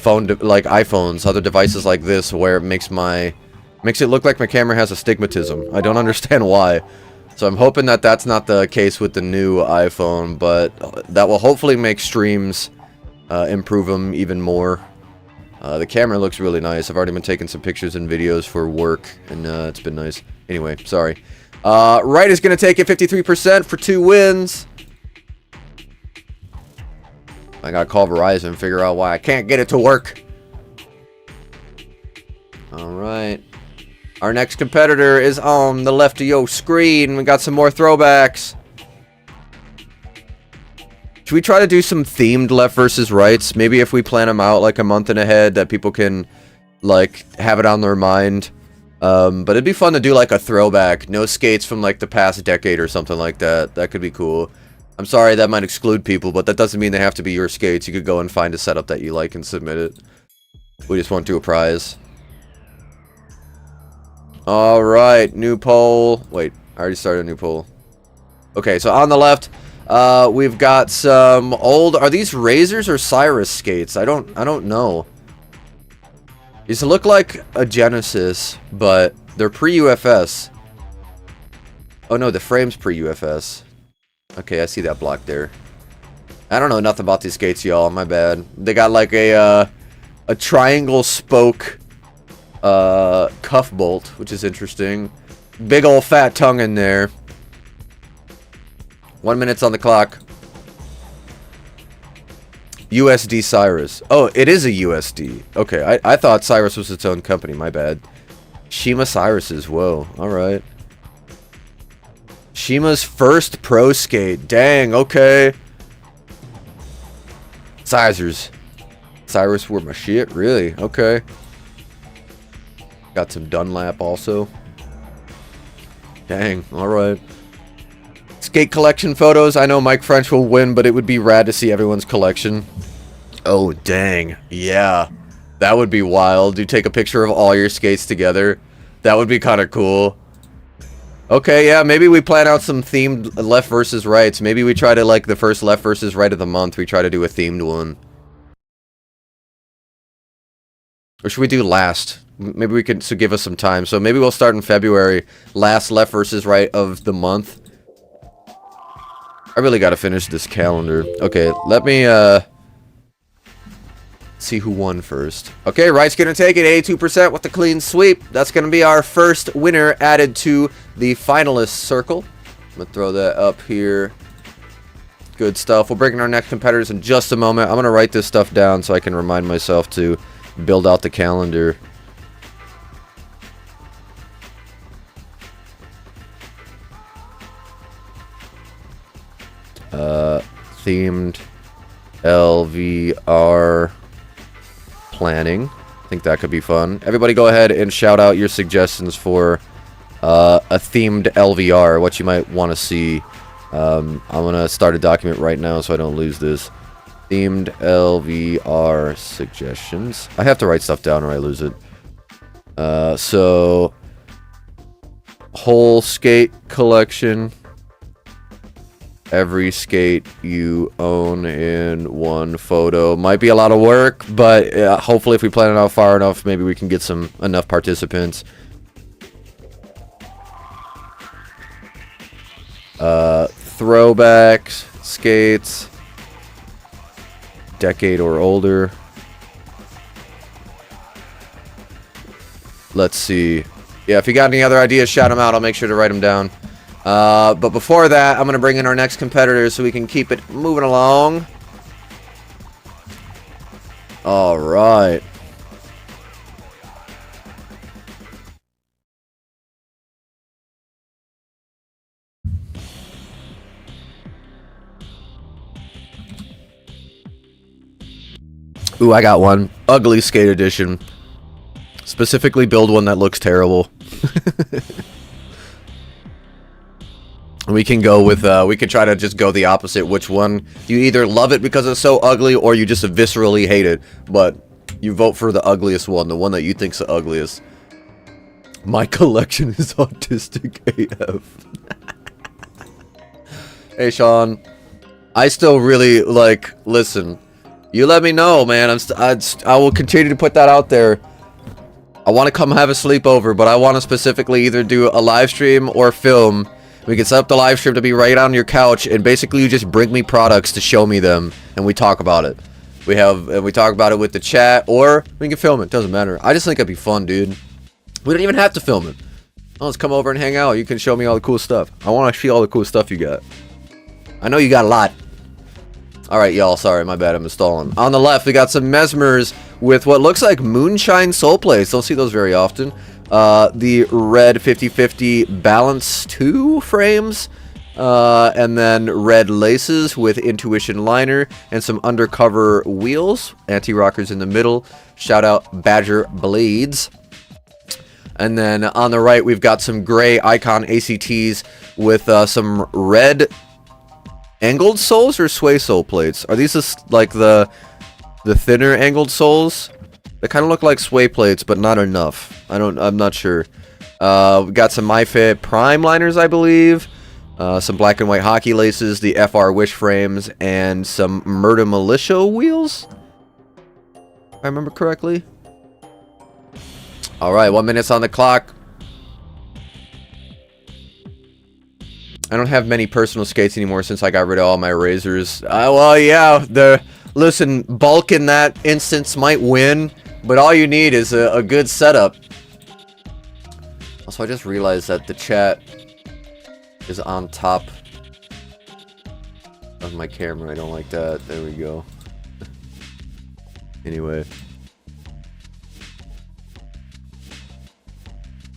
like iPhones, other devices like this, where it makes it look like my camera has astigmatism. I don't understand why. So I'm hoping that that's not the case with the new iPhone, but that will hopefully make streams improve them even more. The camera looks really nice. I've already been taking some pictures and videos for work, and it's been nice. Anyway, sorry. Right is going to take it 53% for 2 wins. I gotta call Verizon and figure out why I can't get it to work. Alright. Our next competitor is on the left of your screen. We got some more throwbacks. Should we try to do some themed left versus rights? Maybe if we plan them out like a month and ahead, that people can, like, have it on their mind. But it'd be fun to do like a throwback. No skates from like the past decade or something like that. That could be cool. I'm sorry that might exclude people, but that doesn't mean they have to be your skates. You could go and find a setup that you like and submit it. We just won't do a prize. Alright, new poll. Wait, I already started a new poll. Okay, so on the left, we've got some old... Are these Razors or Cyrus skates? I don't know. These look like a Genesis, but they're pre-UFS. Oh no, the frame's pre-UFS. Okay, I see that block there. I don't know nothing about these skates, y'all. My bad. They got like a triangle spoke cuff bolt, which is interesting. Big old fat tongue in there. 1 minute's on the clock. USD Cyrus. Oh, it is a USD. Okay, I thought Cyrus was its own company. My bad. Shima Cyrus's. Whoa. Alright. Shima's first pro skate. Dang, okay. Sizers. Cyrus were my shit? Really? Okay. Got some Dunlap also. Dang, alright. Skate collection photos. I know Mike French will win, but it would be rad to see everyone's collection. Oh, dang. Yeah. That would be wild. You take a picture of all your skates together. That would be kind of cool. Okay, yeah, maybe we plan out some themed left versus rights. Maybe we try to, like, the first left versus right of the month, we try to do a themed one. Or should we do last? Maybe we could, so give us some time. So maybe we'll start in February. Last left versus right of the month. I really gotta finish this calendar. Okay, let me, see who won first. Okay, right's gonna take it, 82% with the clean sweep. That's gonna be our first winner added to the finalist circle. I'm gonna throw that up here. Good stuff. We'll bring in our next competitors in just a moment. I'm gonna write this stuff down so I can remind myself to build out the calendar. Themed LVR planning. I think that could be fun. Everybody go ahead and shout out your suggestions for a themed LVR, what you might want to see. I'm going to start a document right now so I don't lose this. Themed LVR suggestions. I have to write stuff down or I lose it. So, whole skate collection. Every skate you own in one photo. Might be a lot of work, but hopefully if we plan it out far enough, maybe we can get enough participants. Throwbacks, skates, decade or older. Let's see. Yeah, if you got any other ideas, shout them out. I'll make sure to write them down. But before that, I'm going to bring in our next competitor so we can keep it moving along. All right. Ooh, I got one. Ugly Skate Edition. Specifically build one that looks terrible. We can go with, we can try to just go the opposite. Which one? You either love it because it's so ugly, or you just viscerally hate it. But you vote for the ugliest one, the one that you think's the ugliest. My collection is autistic AF. Hey, Sean. I still really, like, listen. You let me know, man. I will continue to put that out there. I want to come have a sleepover, but I want to specifically either do a live stream or film. We can set up the live stream to be right on your couch, and basically you just bring me products to show me them, and we talk about it. We talk about it with the chat, or we can film it. Doesn't matter. I just think it'd be fun, dude. We don't even have to film it. Oh, let's come over and hang out. You can show me all the cool stuff. I want to see all the cool stuff you got. I know you got a lot. Alright, y'all. Sorry, my bad. I'm installing. On the left, we got some Mesmers with what looks like Moonshine Soul Plates. Don't see those very often. The red 50/50 Balance 2 frames. And then red laces with Intuition liner and some undercover wheels. Anti-rockers in the middle. Shout out Badger Blades. And then on the right, we've got some gray Icon ACTs with some red angled soles or sway sole plates. Are these just like the thinner angled soles? They kind of look like sway plates, but not enough. I'm not sure. We got some MyFit Prime liners, I believe. Some black and white hockey laces, the FR Wish frames, and some Murder Militia wheels. If I remember correctly. Alright, 1 minute's on the clock. I don't have many personal skates anymore since I got rid of all my razors. Well, yeah, listen, bulk in that instance might win, but all you need is a good setup. Also, I just realized that the chat is on top of my camera. I don't like that. There we go. Anyway.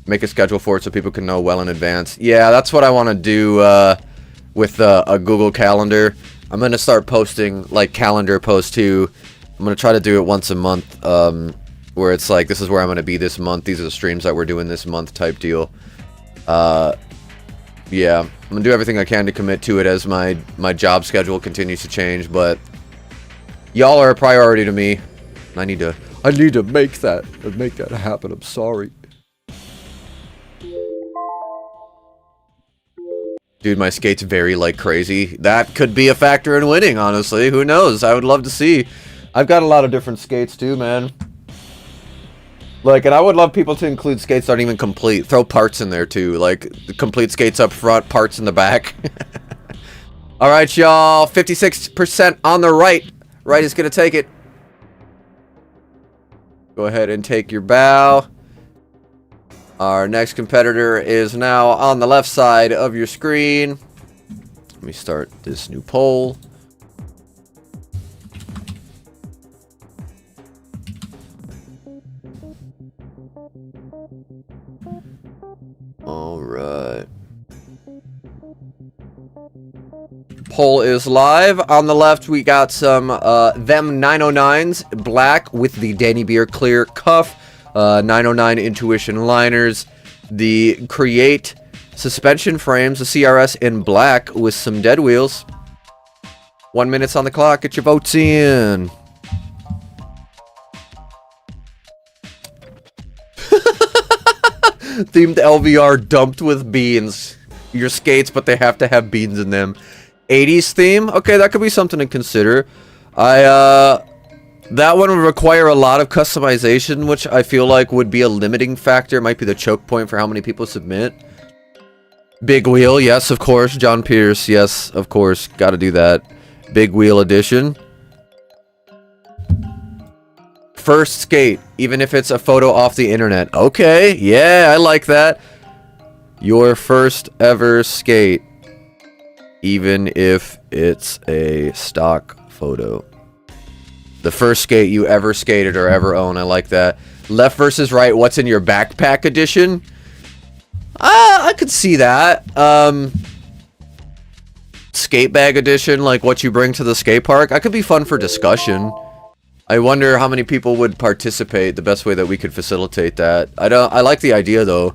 Make a schedule for it so people can know well in advance. Yeah, that's what I want to do with a Google Calendar. I'm going to start posting, like, calendar posts, too. I'm going to try to do it once a month, where it's like, this is where I'm going to be this month. These are the streams that we're doing this month type deal. Yeah, I'm going to do everything I can to commit to it as my job schedule continues to change, but y'all are a priority to me. I need to make that happen. I'm sorry. Dude, my skates vary like crazy. That could be a factor in winning, honestly. Who knows? I would love to see. I've got a lot of different skates, too, man. Like, and I would love people to include skates that aren't even complete. Throw parts in there, too. Like, the complete skates up front, parts in the back. Alright, y'all. 56% on the right. Right is going to take it. Go ahead and take your bow. Our next competitor is now on the left side of your screen. Let me start this new poll. All right. poll is live. On the left, we got some them 909s, black with the Danny Beer clear cuff, 909 Intuition liners, the Create suspension frames, the CRS in black with some dead wheels. 1 minute on the clock. Get your votes in. Themed LVR dumped with beans. Your skates, but they have to have beans in them. 80s theme? Okay, that could be something to consider. That one would require a lot of customization, which I feel like would be a limiting factor. Might be the choke point for how many people submit. Big wheel, yes, of course. John Pierce, yes, of course. Gotta do that. Big wheel edition. First skate, even if it's a photo off the internet. Okay, yeah, I like that. Your first ever skate, even if it's a stock photo. The first skate you ever skated or ever own. I like that. Left versus right, what's in your backpack edition? I could see that. Skate bag edition, like what you bring to the skate park. That could be fun for discussion. I wonder how many people would participate, the best way that we could facilitate that. I like the idea though.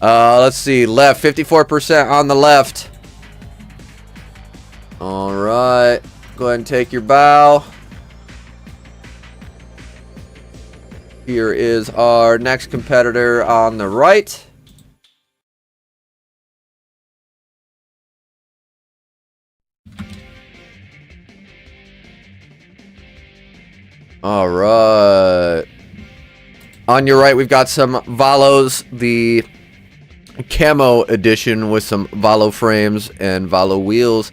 Let's see, left, 54% on the left. Alright, go ahead and take your bow. Here is our next competitor on the right. Alright. On your right, we've got some Valos, the camo edition with some Valo frames and Valo wheels.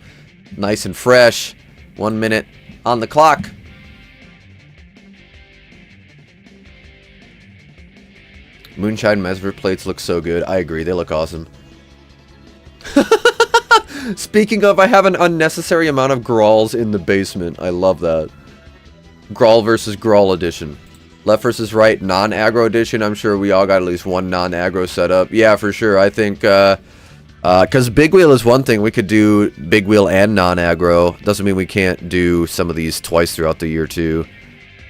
Nice and fresh. 1 minute on the clock. Moonshine Mesver plates look so good. I agree, they look awesome. Speaking of, I have an unnecessary amount of Grawls in the basement. I love that. Grawl versus Grawl edition. Left versus right, non-aggro edition. I'm sure we all got at least one non-aggro setup. Yeah, for sure. I think, because Big Wheel is one thing. We could do Big Wheel and non-aggro. Doesn't mean we can't do some of these twice throughout the year, too.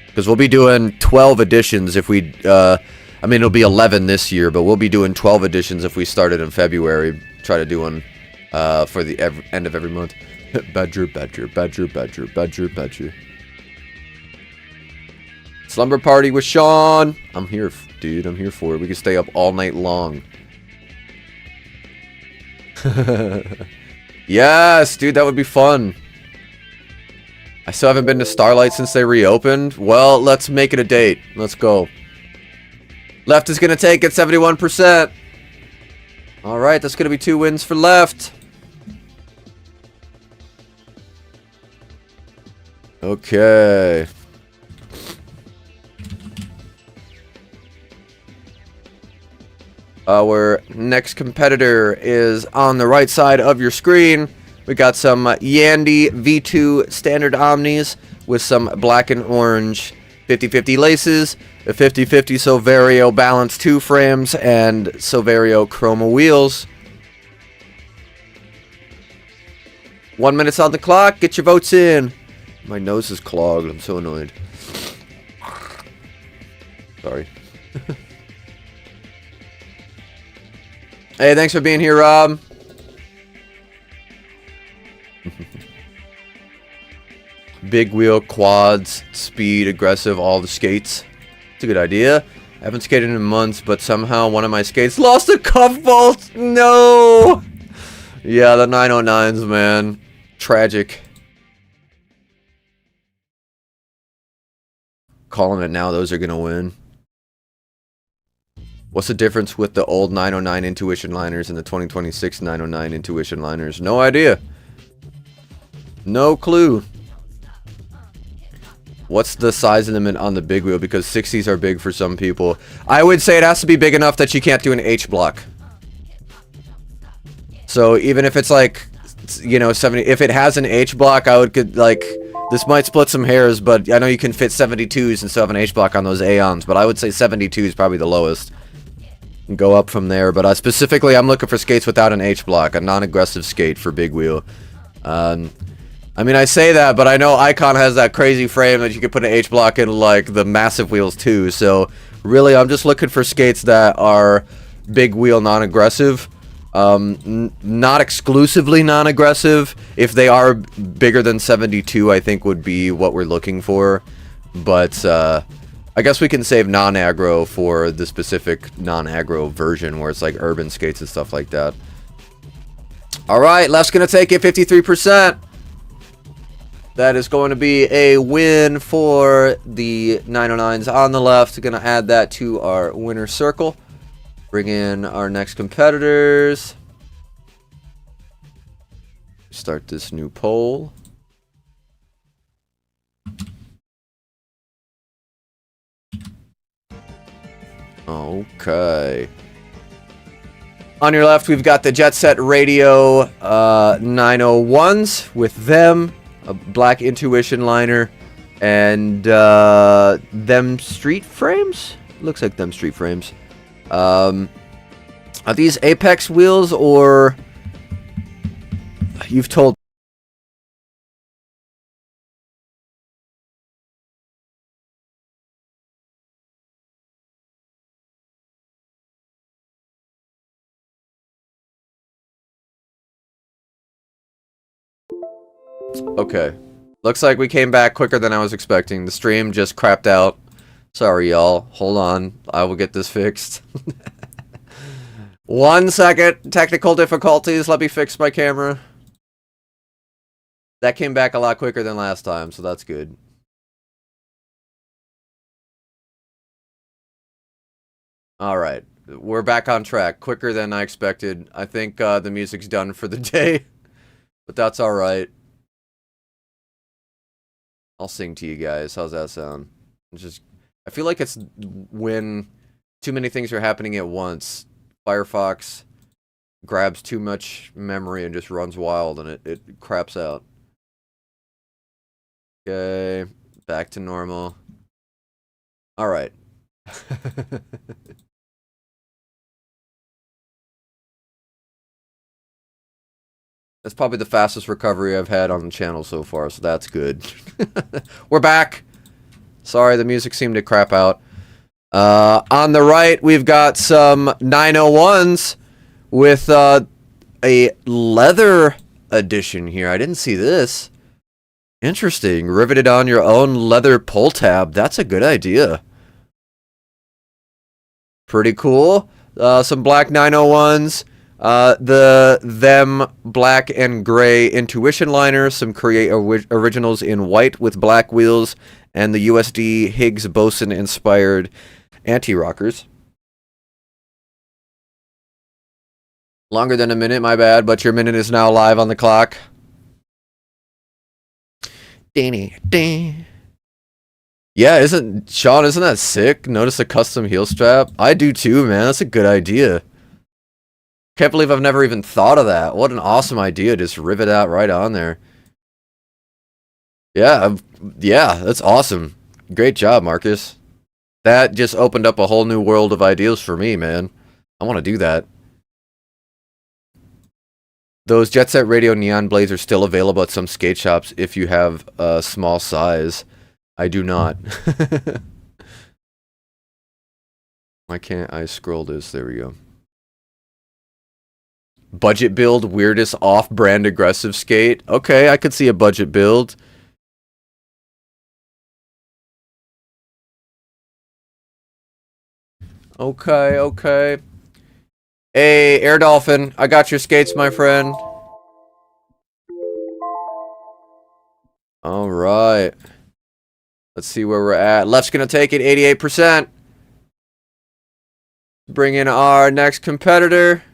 Because we'll be doing 12 editions if we, I mean, it'll be 11 this year, but we'll be doing 12 editions if we started in February. Try to do one for the end of every month. Badger, badger, badger, badger, badger, badger. Slumber party with Sean. I'm here, dude. I'm here for it. We can stay up all night long. Yes, dude. That would be fun. I still haven't been to Starlight since they reopened. Well, let's make it a date. Let's go. Left is going to take it, 71%. All right, that's going to be 2 wins for Left. Okay. Our next competitor is on the right side of your screen. We got some Yandy V2 standard Omnis with some black and orange 50/50 laces, a 50/50 Silverio Balance 2 frames, and Silverio Chroma wheels. 1 minute on the clock. Get your votes in. My nose is clogged. I'm so annoyed. Sorry. Hey, thanks for being here, Rob. Big wheel, quads, speed, aggressive, all the skates. It's a good idea. I haven't skated in months, but somehow one of my skates lost a cuff bolt. No! Yeah, the 909s, man. Tragic. Calling it now, those are gonna win. What's the difference with the old 909 Intuition liners and the 2026 909 Intuition liners? No idea. No clue. What's the size limit on the big wheel? Because 60s are big for some people. I would say it has to be big enough that you can't do an H block. So even if it's like, you know, 70, if it has an H block, I would like, this might split some hairs, but I know you can fit 72s and still have an H block on those Aeons, but I would say 72 is probably the lowest. And go up from there, but specifically I'm looking for skates without an H block, a non-aggressive skate for big wheel. I mean, I say that, but I know Icon has that crazy frame that you could put an H-block in, like, the massive wheels, too. So, really, I'm just looking for skates that are big wheel non-aggressive. Not exclusively non-aggressive. If they are bigger than 72, I think would be what we're looking for. But, I guess we can save non-aggro for the specific non-aggro version, where it's, like, urban skates and stuff like that. Alright, left's gonna take it 53%. That is going to be a win for the 909s on the left. Going to add that to our winner circle. Bring in our next competitors. Start this new poll. Okay. On your left, we've got the Jet Set Radio 901s with them. A black Intuition liner, and them street frames? Looks like them street frames. Are these Apex wheels, or you've told? Okay. Looks like we came back quicker than I was expecting. The stream just crapped out. Sorry, y'all. Hold on. I will get this fixed. 1 second. Technical difficulties. Let me fix my camera. That came back a lot quicker than last time, so that's good. Alright. We're back on track. Quicker than I expected. I think the music's done for the day. But that's alright. I'll sing to you guys. How's that sound? It's just, I feel like it's when too many things are happening at once. Firefox grabs too much memory and just runs wild, and it craps out. Okay, back to normal. Alright. That's probably the fastest recovery I've had on the channel so far, so that's good. We're back! Sorry, the music seemed to crap out. On the right, we've got some 901s with a leather edition here. I didn't see this. Interesting. Riveted on your own leather pull tab. That's a good idea. Pretty cool. Some black 901s. Them black and gray Intuition liners, some Create originals in white with black wheels, and the USD Higgs Boson inspired anti-rockers. Longer than a minute, my bad, but your minute is now live on the clock. Yeah, Sean, isn't that sick? Notice a custom heel strap? I do too, man. That's a good idea. Can't believe I've never even thought of that. What an awesome idea. Just rivet out right on there. Yeah, that's awesome. Great job, Marcus. That just opened up a whole new world of ideas for me, man. I want to do that. Those Jet Set Radio neon blades are still available at some skate shops if you have a small size. I do not. Why can't I scroll this? There we go. Budget build, weirdest off-brand aggressive skate. Okay, I could see a budget build. Okay. Hey, Air Dolphin, I got your skates, my friend. Alright. Let's see where we're at. Left's gonna take it, 88%. Bring in our next competitor.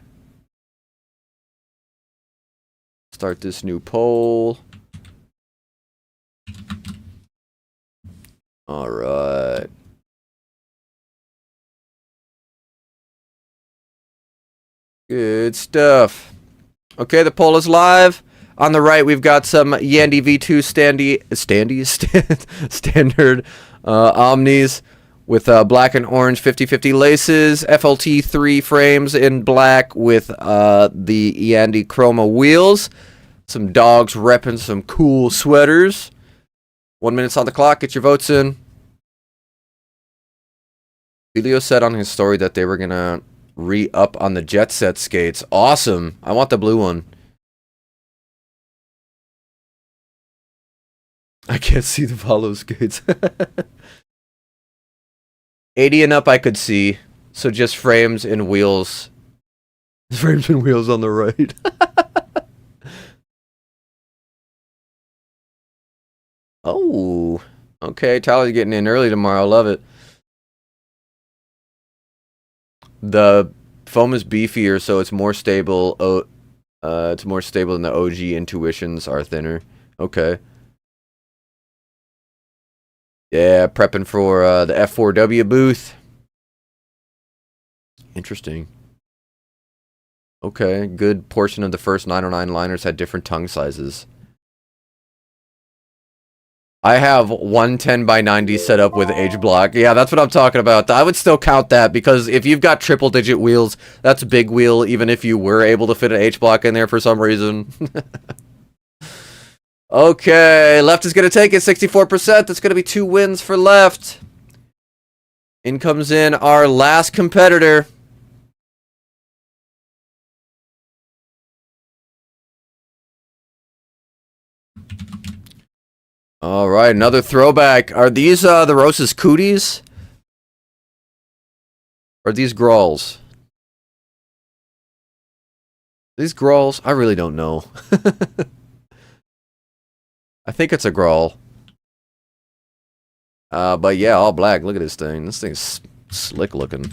Start this new poll. Alright. Good stuff. Okay, the poll is live. On the right, we've got some Yandy V2 standard Omnis with black and orange 50/50 laces, FLT 3 frames in black with the Yandy Chroma wheels. Some dogs repping some cool sweaters. 1 minute's on the clock. Get your votes in. Julio said on his story that they were going to re-up on the Jet Set skates. Awesome. I want the blue one. I can't see the follow skates. 80 and up I could see. So just frames and wheels. Frames and wheels on the right. Oh. Okay, Tyler's getting in early tomorrow. Love it. The foam is beefier, so it's more stable. It's more stable than the OG intuitions are thinner. Okay. Yeah, prepping for the F4W booth. Interesting. Okay, good portion of the first 909 liners had different tongue sizes. I have 110 by 90 set up with H block. Yeah, that's what I'm talking about. I would still count that because if you've got triple digit wheels, that's a big wheel, even if you were able to fit an H block in there for some reason. Okay, left is going to take it, 64%. That's going to be 2 wins for left. In comes in our last competitor. All right, another throwback. Are these the Rose's Cooties? Or are these Grawls? These Grawls? I really don't know. I think it's a Grawl. But yeah, all black. Look at this thing. This thing's slick looking.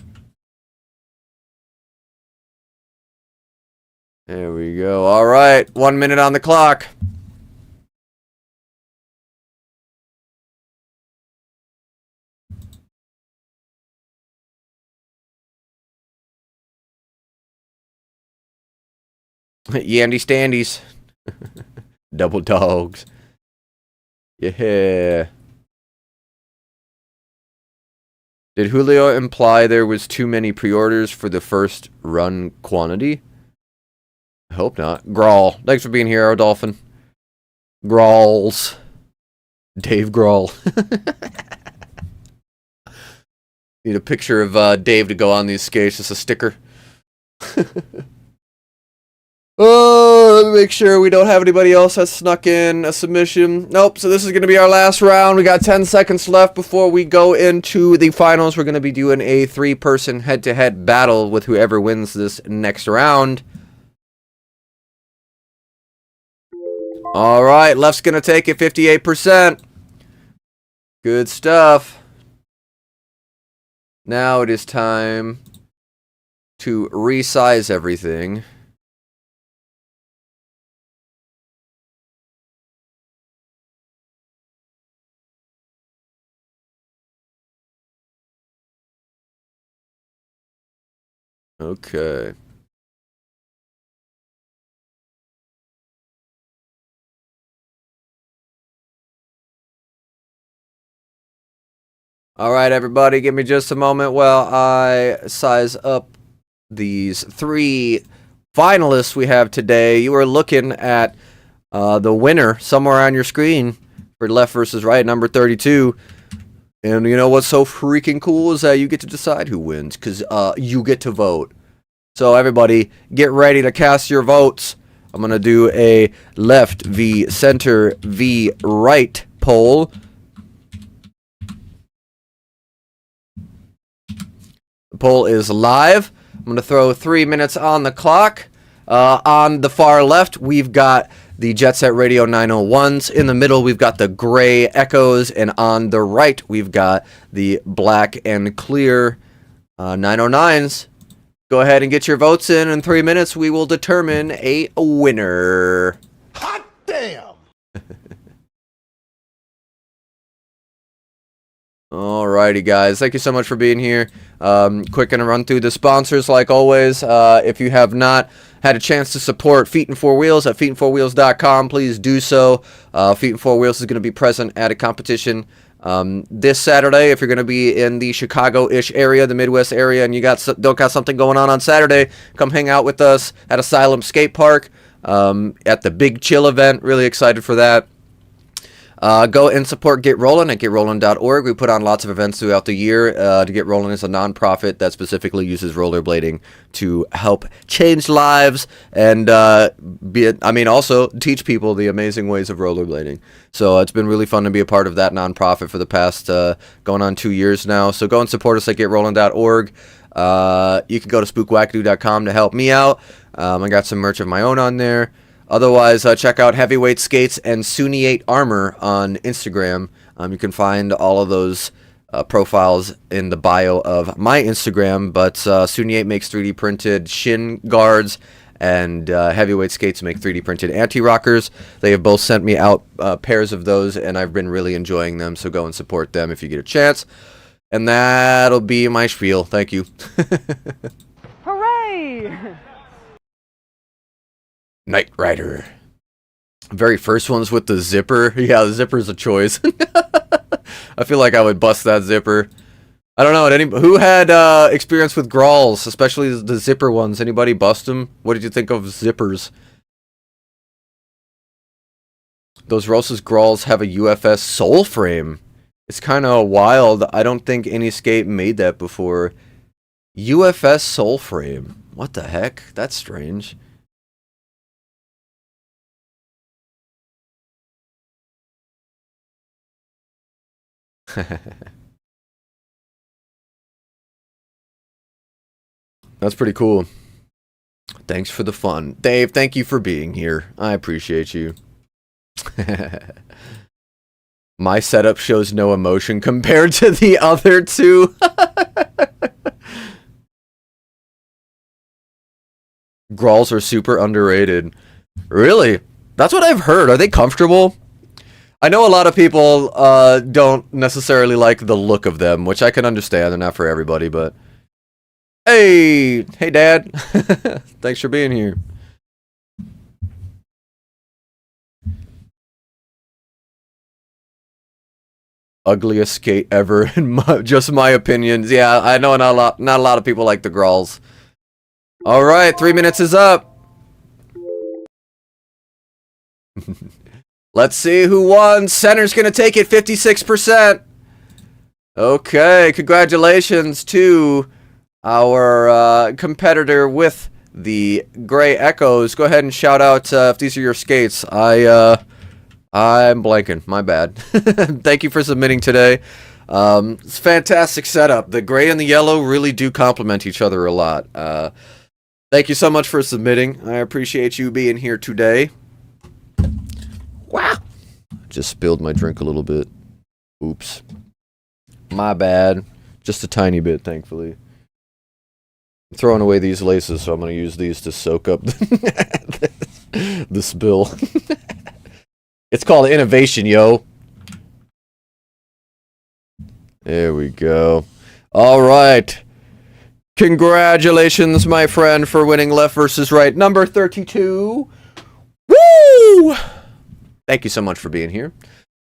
There we go. All right, 1 minute on the clock. Yandy standies. Double dogs. Yeah. Did Julio imply there was too many pre-orders for the first run quantity? I hope not. Grawl. Thanks for being here, Dolphin. Grawls. Dave Grawl. Need a picture of Dave to go on these skates. Just a sticker. Oh, let me make sure we don't have anybody else that snuck in a submission. Nope, so this is going to be our last round. We got 10 seconds left before we go into the finals. We're going to be doing a 3-person head-to-head battle with whoever wins this next round. All right, left's going to take it, 58%. Good stuff. Now it is time to resize everything. Okay. All right, everybody, give me just a moment while I size up these 3 finalists we have today. You are looking at the winner somewhere on your screen for left versus right, number 32. And you know what's so freaking cool is that you get to decide who wins, because you get to vote. So everybody, get ready to cast your votes. I'm going to do a left v center v right poll. The poll is live. I'm going to throw 3 minutes on the clock. On the far left, we've got the Jet Set Radio 901s. In the middle, we've got the gray Echoes. And on the right, we've got the black and clear 909s. Go ahead and get your votes in. In 3 minutes, we will determine a winner. Hot damn! Alrighty, guys. Thank you so much for being here. Quick gonna run through the sponsors like always. If you have not had a chance to support Feet and Four Wheels at feetandfourwheels.com, please do so. Feet and Four Wheels is going to be present at a competition this Saturday. If you're going to be in the Chicago-ish area, the Midwest area, and you don't got something going on Saturday, come hang out with us at Asylum Skate Park. at the Big Chill event. Really excited for that. Go and support Get Rollin' at GetRollin.org. We put on lots of events throughout the year. To Get Rollin' is a nonprofit that specifically uses rollerblading to help change lives and also teach people the amazing ways of rollerblading. So it's been really fun to be a part of that nonprofit for the past going on 2 years now. So go and support us at GetRollin.org. You can go to SpookWackadoo.com to help me out. I got some merch of my own on there. Otherwise, check out Heavyweight Skates and Suniate Armor on Instagram. You can find all of those profiles in the bio of my Instagram, but Suniate makes 3D printed shin guards, and Heavyweight Skates make 3D printed anti-rockers. They have both sent me out pairs of those, and I've been really enjoying them, so go and support them if you get a chance. And that'll be my spiel. Thank you. Hooray! Knight Rider. Very first one's with the zipper. Yeah, the zipper's a choice. I feel like I would bust that zipper. I don't know. Who had experience with Grawls, especially the zipper ones? Anybody bust them? What did you think of zippers? Those Rosas Grawls have a UFS sole frame. It's kind of wild. I don't think any skate made that before. UFS sole frame. What the heck? That's strange. That's pretty cool. Thanks for the fun. Dave, thank you for being here. I appreciate you. My setup shows no emotion compared to the other two. Grawls are super underrated. Really? That's what I've heard. Are they comfortable? I know a lot of people don't necessarily like the look of them, which I can understand. They're not for everybody, but... Hey! Hey, Dad! Thanks for being here. Ugliest skate ever, in just my opinions. Yeah, I know not a lot of people like the Grawls. Alright, 3 minutes is up. Let's see who won. Center's gonna take it, 56%. Okay, congratulations to our competitor with the Gray Echoes. Go ahead and shout out if these are your skates. I'm blanking. My bad. Thank you for submitting today. It's a fantastic setup. The gray and the yellow really do complement each other a lot. Thank you so much for submitting. I appreciate you being here today. Wow. Just spilled my drink a little bit. Oops. My bad. Just a tiny bit, thankfully. I'm throwing away these laces, so I'm going to use these to soak up the spill. It's called innovation, yo. There we go. All right. Congratulations, my friend, for winning Left versus Right number 32. Woo! Thank you so much for being here.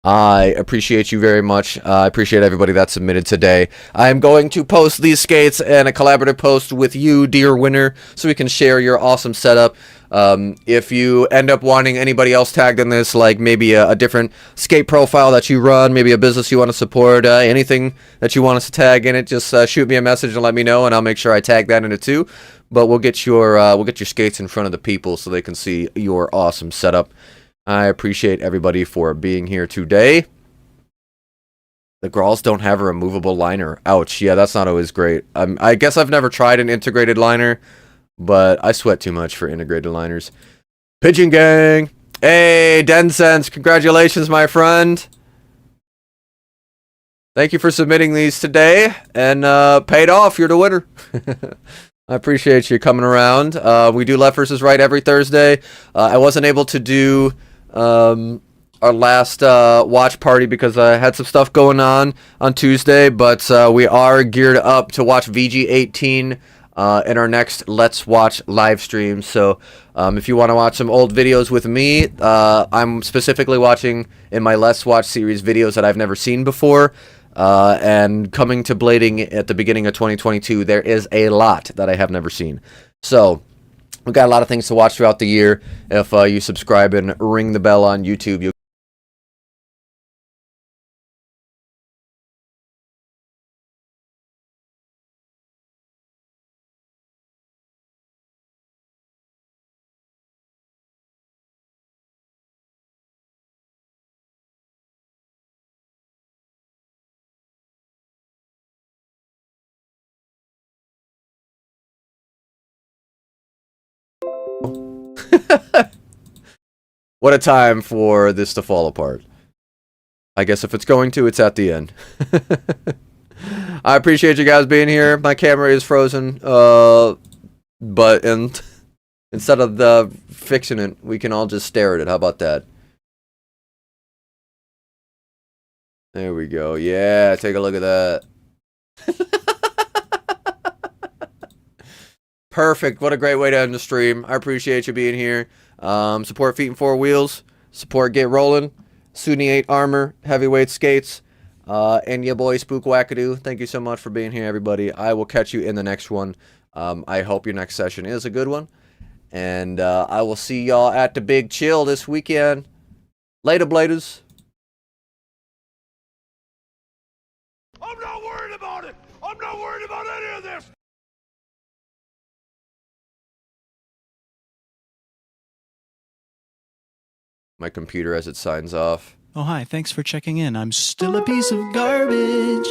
I appreciate you very much. I appreciate everybody that submitted today. I am going to post these skates in a collaborative post with you, dear winner, so we can share your awesome setup. If you end up wanting anybody else tagged in this, like maybe a different skate profile that you run, maybe a business you want to support, anything that you want us to tag in it, just shoot me a message and let me know, and I'll make sure I tag that in it too. But we'll get your skates in front of the people so they can see your awesome setup. I appreciate everybody for being here today. The Grawls don't have a removable liner. Ouch. Yeah, that's not always great. I guess I've never tried an integrated liner, but I sweat too much for integrated liners. Pigeon Gang! Hey, Densense! Congratulations, my friend! Thank you for submitting these today, and paid off. You're the winner. I appreciate you coming around. We do Left versus Right every Thursday. I wasn't able to do our last watch party because I had some stuff going on Tuesday, but we are geared up to watch VG18 in our next Let's Watch live stream. So if you want to watch some old videos with me, I'm specifically watching in my Let's Watch series videos that I've never seen before. And coming to blading at the beginning of 2022, there is a lot that I have never seen. So We've got a lot of things to watch throughout the year. If you subscribe and ring the bell on YouTube, you'll what a time for this to fall apart. I guess if it's going to, it's at the end. I appreciate you guys being here. My camera is frozen, but instead of fixing it, we can all just stare at it. How about that? There we go. Yeah, take a look at that. Perfect. What a great way to end the stream. I appreciate you being here. Support Feet and Four Wheels. Support Get Rolling. Sunni 8 Armor. Heavyweight Skates. And your boy Spook Wackadoo. Thank you so much for being here, everybody. I will catch you in the next one. I hope your next session is a good one. And I will see y'all at the Big Chill this weekend. Later, Bladers. I'm not worried about it. I'm not worried about any of this. My computer as it signs off. Oh, hi. Thanks for checking in. I'm still a piece of garbage.